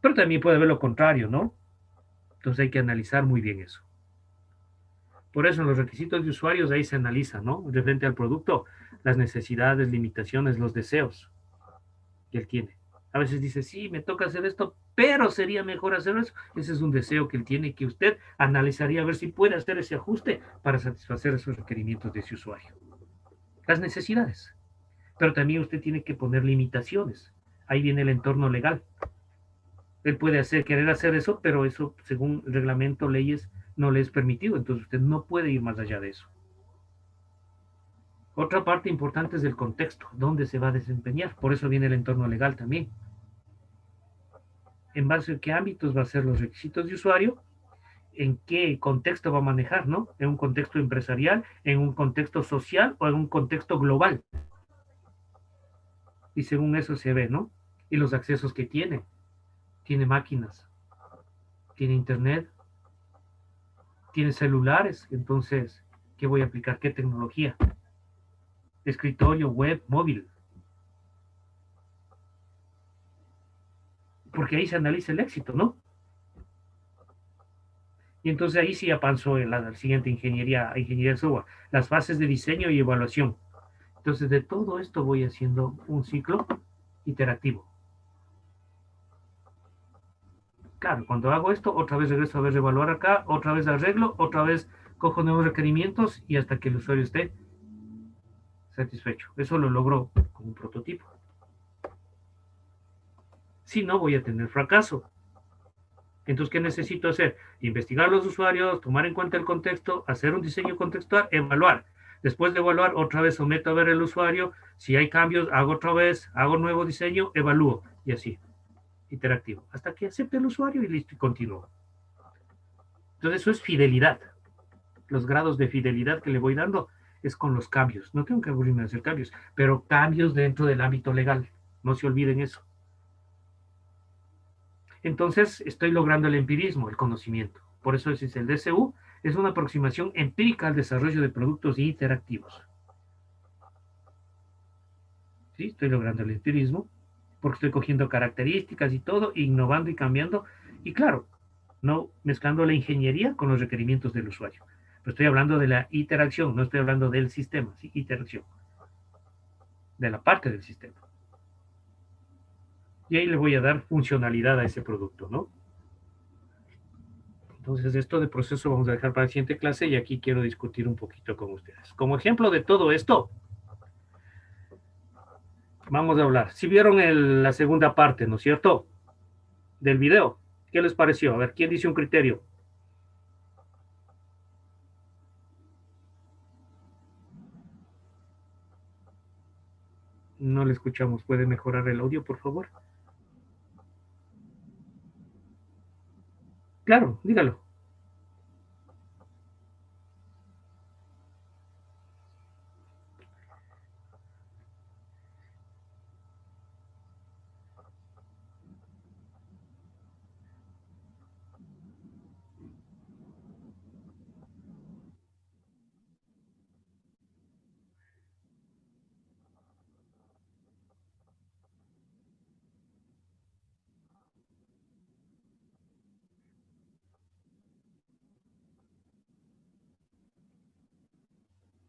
Pero también puede haber lo contrario, ¿no? Entonces hay que analizar muy bien eso. Por eso en los requisitos de usuarios ahí se analiza, ¿no? Referente al producto, las necesidades, limitaciones, los deseos que él tiene. A veces dice, sí, me toca hacer esto, pero sería mejor hacer eso. Ese es un deseo que él tiene, que usted analizaría a ver si puede hacer ese ajuste para satisfacer esos requerimientos de ese usuario. Las necesidades. Pero también usted tiene que poner limitaciones. Ahí viene el entorno legal. Él puede querer hacer eso, pero eso, según el reglamento, leyes, no le es permitido. Entonces usted no puede ir más allá de eso. Otra parte importante es el contexto, dónde se va a desempeñar. Por eso viene el entorno legal también. En base a qué ámbitos va a ser los requisitos de usuario, en qué contexto va a manejar, ¿no? En un contexto empresarial, en un contexto social o en un contexto global. Y según eso se ve, ¿no? Y los accesos que tiene. Tiene máquinas, tiene internet, tiene celulares. Entonces, ¿qué voy a aplicar? ¿Qué tecnología? Escritorio, web, móvil. Porque ahí se analiza el éxito, ¿no? Y entonces ahí sí avanzó en la siguiente ingeniería de software, las fases de diseño y evaluación. Entonces de todo esto voy haciendo un ciclo iterativo. Claro, cuando hago esto, otra vez regreso a ver, evaluar acá, otra vez arreglo, otra vez cojo nuevos requerimientos y hasta que el usuario esté satisfecho. Eso lo logro con un prototipo. Si no, voy a tener fracaso. Entonces, ¿qué necesito hacer? Investigar los usuarios, tomar en cuenta el contexto, hacer un diseño contextual, evaluar. Después de evaluar, otra vez someto a ver el usuario. Si hay cambios, hago otra vez, hago nuevo diseño, evalúo. Y así, interactivo. Hasta que acepte el usuario y listo, y continúo. Entonces, eso es fidelidad. Los grados de fidelidad que le voy dando es con los cambios. No tengo que aburrirme de hacer cambios, pero cambios dentro del ámbito legal. No se olviden eso. Entonces, estoy logrando el empirismo, el conocimiento. Por eso es el DCU, es una aproximación empírica al desarrollo de productos interactivos. ¿Sí? Estoy logrando el empirismo porque estoy cogiendo características y todo, innovando y cambiando. Y claro, no mezclando la ingeniería con los requerimientos del usuario. Pero estoy hablando de la interacción, no estoy hablando del sistema, ¿sí? Interacción, de la parte del sistema. Y ahí le voy a dar funcionalidad a ese producto, ¿no? Entonces, esto de proceso vamos a dejar para la siguiente clase y aquí quiero discutir un poquito con ustedes. Como ejemplo de todo esto, vamos a hablar. Si vieron la segunda parte, ¿no es cierto? Del video, ¿qué les pareció? A ver, ¿quién dice un criterio? No le escuchamos. ¿Puede mejorar el audio, por favor? Claro, dígalo.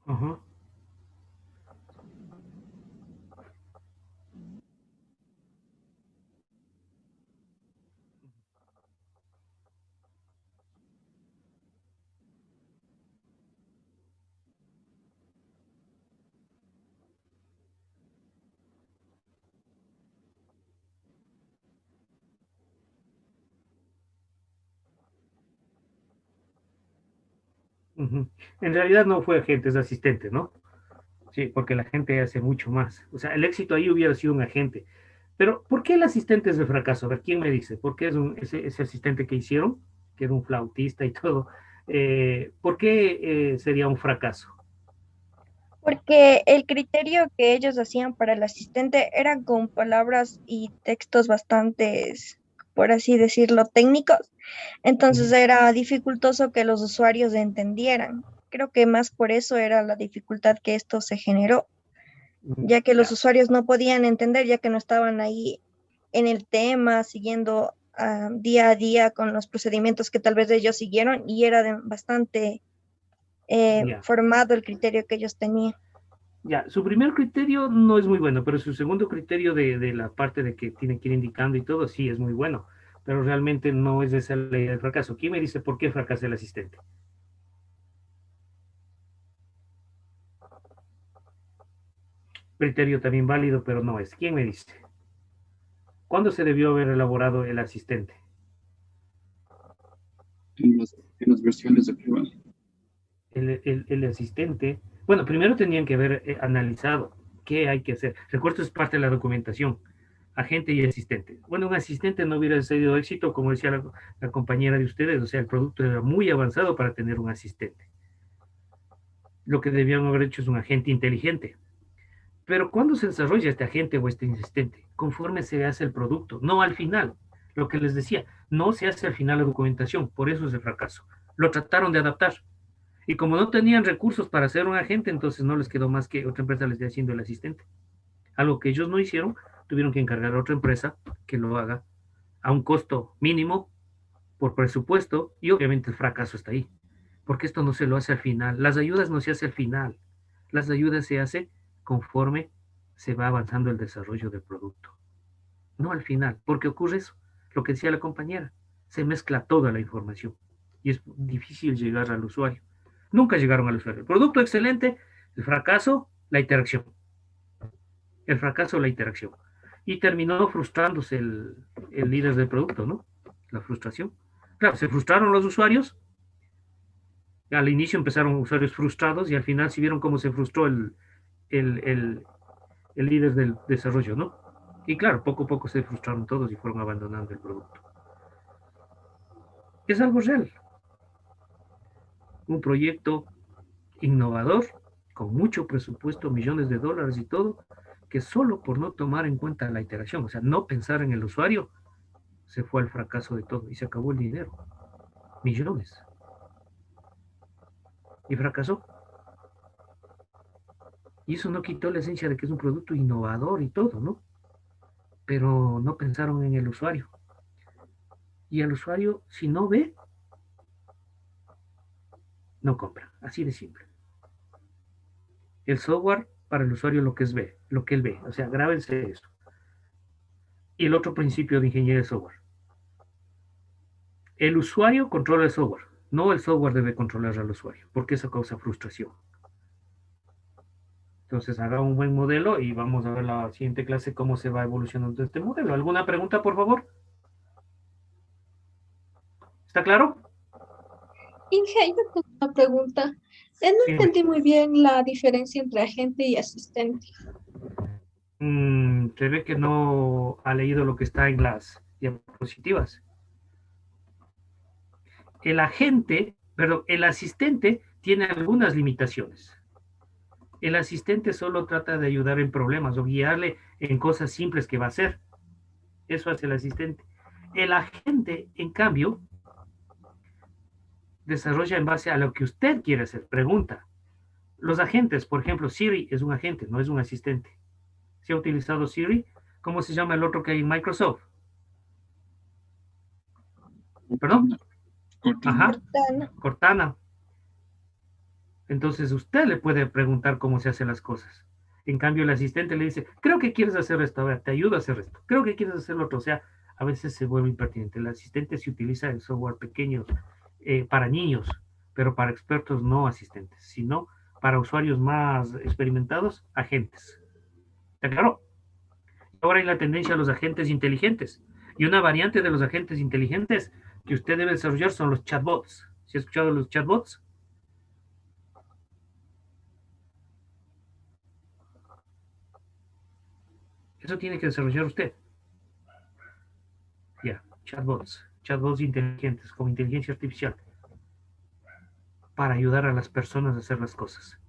Ajá. Uh-huh. En realidad no fue agente, es asistente, ¿no? Sí, porque la gente hace mucho más. O sea, el éxito ahí hubiera sido un agente. Pero, ¿por qué el asistente es de fracaso? A ver, ¿quién me dice? ¿Por qué es ese asistente que hicieron, que era un flautista y todo, ¿por qué sería un fracaso? Porque el criterio que ellos hacían para el asistente era con palabras y textos bastante, por así decirlo, técnicos. Entonces era dificultoso que los usuarios entendieran. Creo que más por eso era la dificultad que esto se generó, Uh-huh. ya que los Ya. usuarios no podían entender, ya que no estaban ahí en el tema, siguiendo día a día con los procedimientos que tal vez ellos siguieron y era bastante Ya. formado el criterio que ellos tenían. Ya, su primer criterio no es muy bueno, pero su segundo criterio de la parte de que tiene que ir indicando y todo, sí es muy bueno, pero realmente no es esa la idea del fracaso. ¿Quién me dice por qué fracasa el asistente? Criterio también válido, pero no es. ¿Quién me dice? ¿Cuándo se debió haber elaborado el asistente? En las versiones de prueba. El asistente, bueno, primero tenían que haber analizado qué hay que hacer. Recuerdo, es parte de la documentación, agente y asistente. Bueno, un asistente no hubiera sido éxito, como decía la compañera de ustedes, o sea, el producto era muy avanzado para tener un asistente. Lo que debían haber hecho es un agente inteligente. Pero ¿cuándo se desarrolla este agente o este asistente? Conforme se hace el producto, no al final. Lo que les decía, no se hace al final la documentación, por eso es el fracaso. Lo trataron de adaptar. Y como no tenían recursos para hacer un agente, entonces no les quedó más que otra empresa les esté haciendo el asistente. Algo que ellos no hicieron, tuvieron que encargar a otra empresa que lo haga a un costo mínimo por presupuesto y obviamente el fracaso está ahí. Porque esto no se lo hace al final. Las ayudas no se hace al final. Las ayudas se hace conforme se va avanzando el desarrollo del producto. No al final, porque ocurre eso, lo que decía la compañera, se mezcla toda la información y es difícil llegar al usuario. Nunca llegaron al usuario. El producto excelente, el fracaso, la interacción. El fracaso, la interacción. Y terminó frustrándose el líder del producto, ¿no? La frustración. Claro, se frustraron los usuarios. Al inicio empezaron usuarios frustrados y al final sí vieron cómo se frustró el, el, el líder del desarrollo, ¿no? Y claro, poco a poco se frustraron todos y fueron abandonando el producto. Es algo real. Un proyecto innovador, con mucho presupuesto, millones de dólares y todo, que solo por no tomar en cuenta la iteración, o sea, no pensar en el usuario, se fue al fracaso de todo y se acabó el dinero. Millones. Y fracasó. Y eso no quitó la esencia de que es un producto innovador y todo, ¿no? Pero no pensaron en el usuario. Y el usuario, si no ve, no compra. Así de simple. El software para el usuario lo que es ve, lo que él ve. O sea, grábense eso. Y el otro principio de ingeniería de software. El usuario controla el software. No el software debe controlar al usuario, porque eso causa frustración. Entonces, haga un buen modelo y vamos a ver la siguiente clase cómo se va evolucionando este modelo. ¿Alguna pregunta, por favor? ¿Está claro? Inge, yo tengo una pregunta. No Dígame. entendí muy bien la diferencia entre agente y asistente. Se ve que no ha leído lo que está en las diapositivas. El agente, perdón, el asistente tiene algunas limitaciones. El asistente solo trata de ayudar en problemas o guiarle en cosas simples que va a hacer. Eso hace el asistente. El agente, en cambio, desarrolla en base a lo que usted quiere hacer. Pregunta. Los agentes, por ejemplo, Siri es un agente, no es un asistente. ¿Se ha utilizado Siri? ¿Cómo se llama el otro que hay en Microsoft? ¿Perdón? Cortana. Ajá, Cortana. Cortana. Entonces usted le puede preguntar cómo se hacen las cosas. En cambio, el asistente le dice, creo que quieres hacer esto, a ver, te ayudo a hacer esto. Creo que quieres hacer lo otro. O sea, a veces se vuelve impertinente. El asistente se utiliza el software pequeño para niños, pero para expertos no asistentes, sino para usuarios más experimentados, agentes. ¿Está claro? Ahora hay la tendencia a los agentes inteligentes. Y una variante de los agentes inteligentes que usted debe desarrollar son los chatbots. ¿Se ha escuchado los chatbots? Eso tiene que desarrollar usted. Ya, chatbots. Chatbots inteligentes, con inteligencia artificial, para ayudar a las personas a hacer las cosas.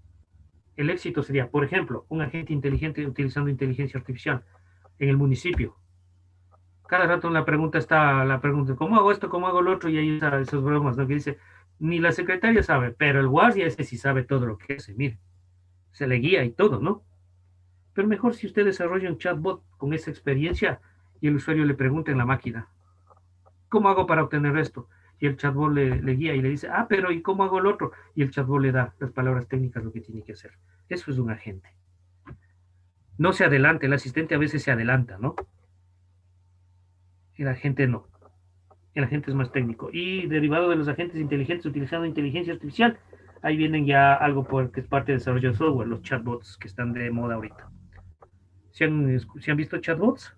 El éxito sería, por ejemplo, un agente inteligente utilizando inteligencia artificial en el municipio. Cada rato en la pregunta está la pregunta, ¿cómo hago esto? ¿Cómo hago lo otro? Y hay esos bromas, ¿no? Que dice, ni la secretaria sabe, pero el guardia ese sí sabe todo lo que hace, mire. Se le guía y todo, ¿no? Pero mejor si usted desarrolla un chatbot con esa experiencia y el usuario le pregunta en la máquina, ¿Cómo hago para obtener esto? Y el chatbot le guía y le dice, ah, pero ¿y cómo hago el otro? Y el chatbot le da las palabras técnicas, lo que tiene que hacer. Eso es un agente. No se adelante, el asistente a veces se adelanta, ¿no? El agente no. El agente es más técnico. Y derivado de los agentes inteligentes utilizando inteligencia artificial, ahí vienen ya algo que es parte de desarrollo de software, los chatbots que están de moda ahorita. ¿Se han visto chatbots?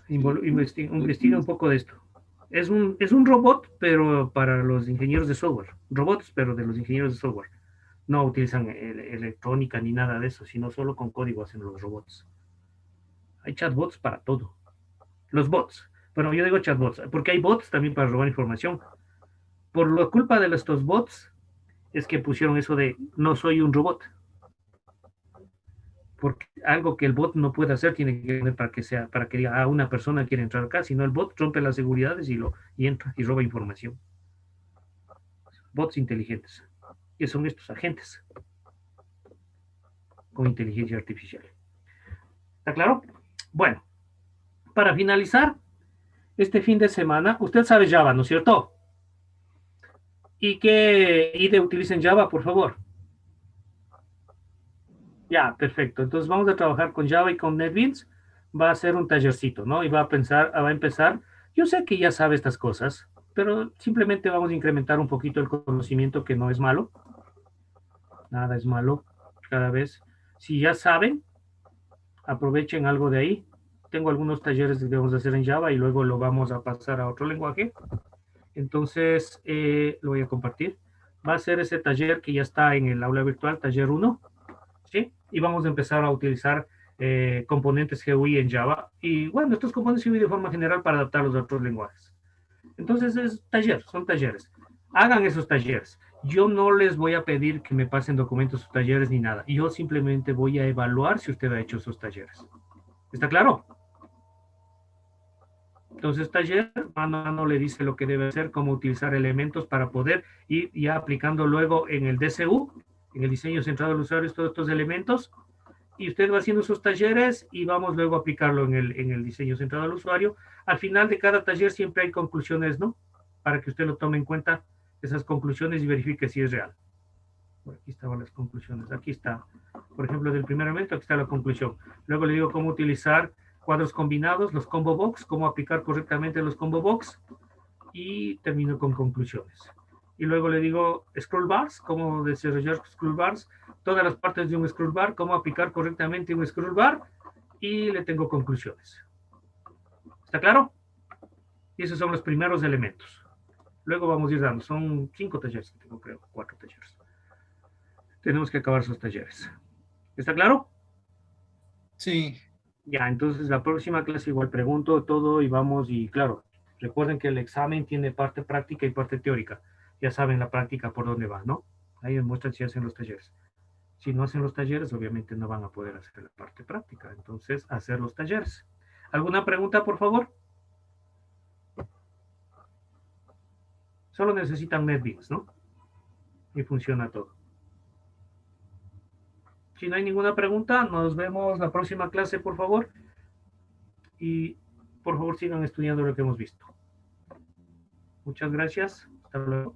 Investiga un poco de esto. Es un robot, pero para los ingenieros de software. Robots, pero de los ingenieros de software. No utilizan electrónica ni nada de eso, sino solo con código hacen los robots. Hay chatbots para todo. Los bots. Bueno, yo digo chatbots, porque hay bots también para robar información. Por la culpa de estos bots, es que pusieron eso de no soy un robot. Porque algo que el bot no puede hacer tiene que tener para que diga, una persona quiere entrar acá, sino el bot rompe las seguridades y entra y roba información. Bots inteligentes. Que son estos agentes con inteligencia artificial. ¿Está claro? Bueno, para finalizar, este fin de semana, usted sabe Java, ¿no es cierto? ¿Y qué IDE utilicen Java, por favor? Ya, perfecto. Entonces vamos a trabajar con Java y con NetBeans. Va a ser un tallercito, ¿no? Y va a empezar. Yo sé que ya sabe estas cosas, pero simplemente vamos a incrementar un poquito el conocimiento, que no es malo. Nada es malo cada vez. Si ya saben, aprovechen algo de ahí. Tengo algunos talleres que debemos hacer en Java y luego lo vamos a pasar a otro lenguaje. Entonces, lo voy a compartir. Va a ser ese taller que ya está en el aula virtual, taller 1. ¿Sí? Y vamos a empezar a utilizar componentes GUI en Java. Y bueno, estos componentes GUI de forma general para adaptarlos a otros lenguajes. Entonces, son talleres. Hagan esos talleres. Yo no les voy a pedir que me pasen documentos sus talleres ni nada. Yo simplemente voy a evaluar si usted ha hecho esos talleres. ¿Está claro? Entonces, taller, mano a mano le dice lo que debe hacer, cómo utilizar elementos para poder ir ya aplicando luego en el DCU, en el diseño centrado del usuario, todos estos elementos, y usted va haciendo sus talleres y vamos luego a aplicarlo en el diseño centrado al usuario. Al final de cada taller siempre hay conclusiones, ¿no? Para que usted lo tome en cuenta, esas conclusiones, y verifique si es real. Por aquí estaban las conclusiones. Aquí está. Por ejemplo, del primer elemento, aquí está la conclusión. Luego le digo cómo utilizar cuadros combinados, los combo box, cómo aplicar correctamente los combo box, y termino con conclusiones. Y luego le digo scroll bars, cómo desarrollar scroll bars, todas las partes de un scroll bar, cómo aplicar correctamente un scroll bar, y le tengo conclusiones. ¿Está claro? Y esos son los primeros elementos. Luego vamos a ir dando, son 5 talleres que tengo, creo, 4 talleres. Tenemos que acabar esos talleres. ¿Está claro? Sí. Ya, entonces la próxima clase igual pregunto todo y vamos, y claro, recuerden que el examen tiene parte práctica y parte teórica. Ya saben la práctica por dónde va, ¿no? Ahí demuestran si hacen los talleres. Si no hacen los talleres, obviamente no van a poder hacer la parte práctica. Entonces, hacer los talleres. ¿Alguna pregunta, por favor? Solo necesitan NetBeans, ¿no? Y funciona todo. Si no hay ninguna pregunta, nos vemos la próxima clase, por favor. Y por favor sigan estudiando lo que hemos visto. Muchas gracias. Hasta luego.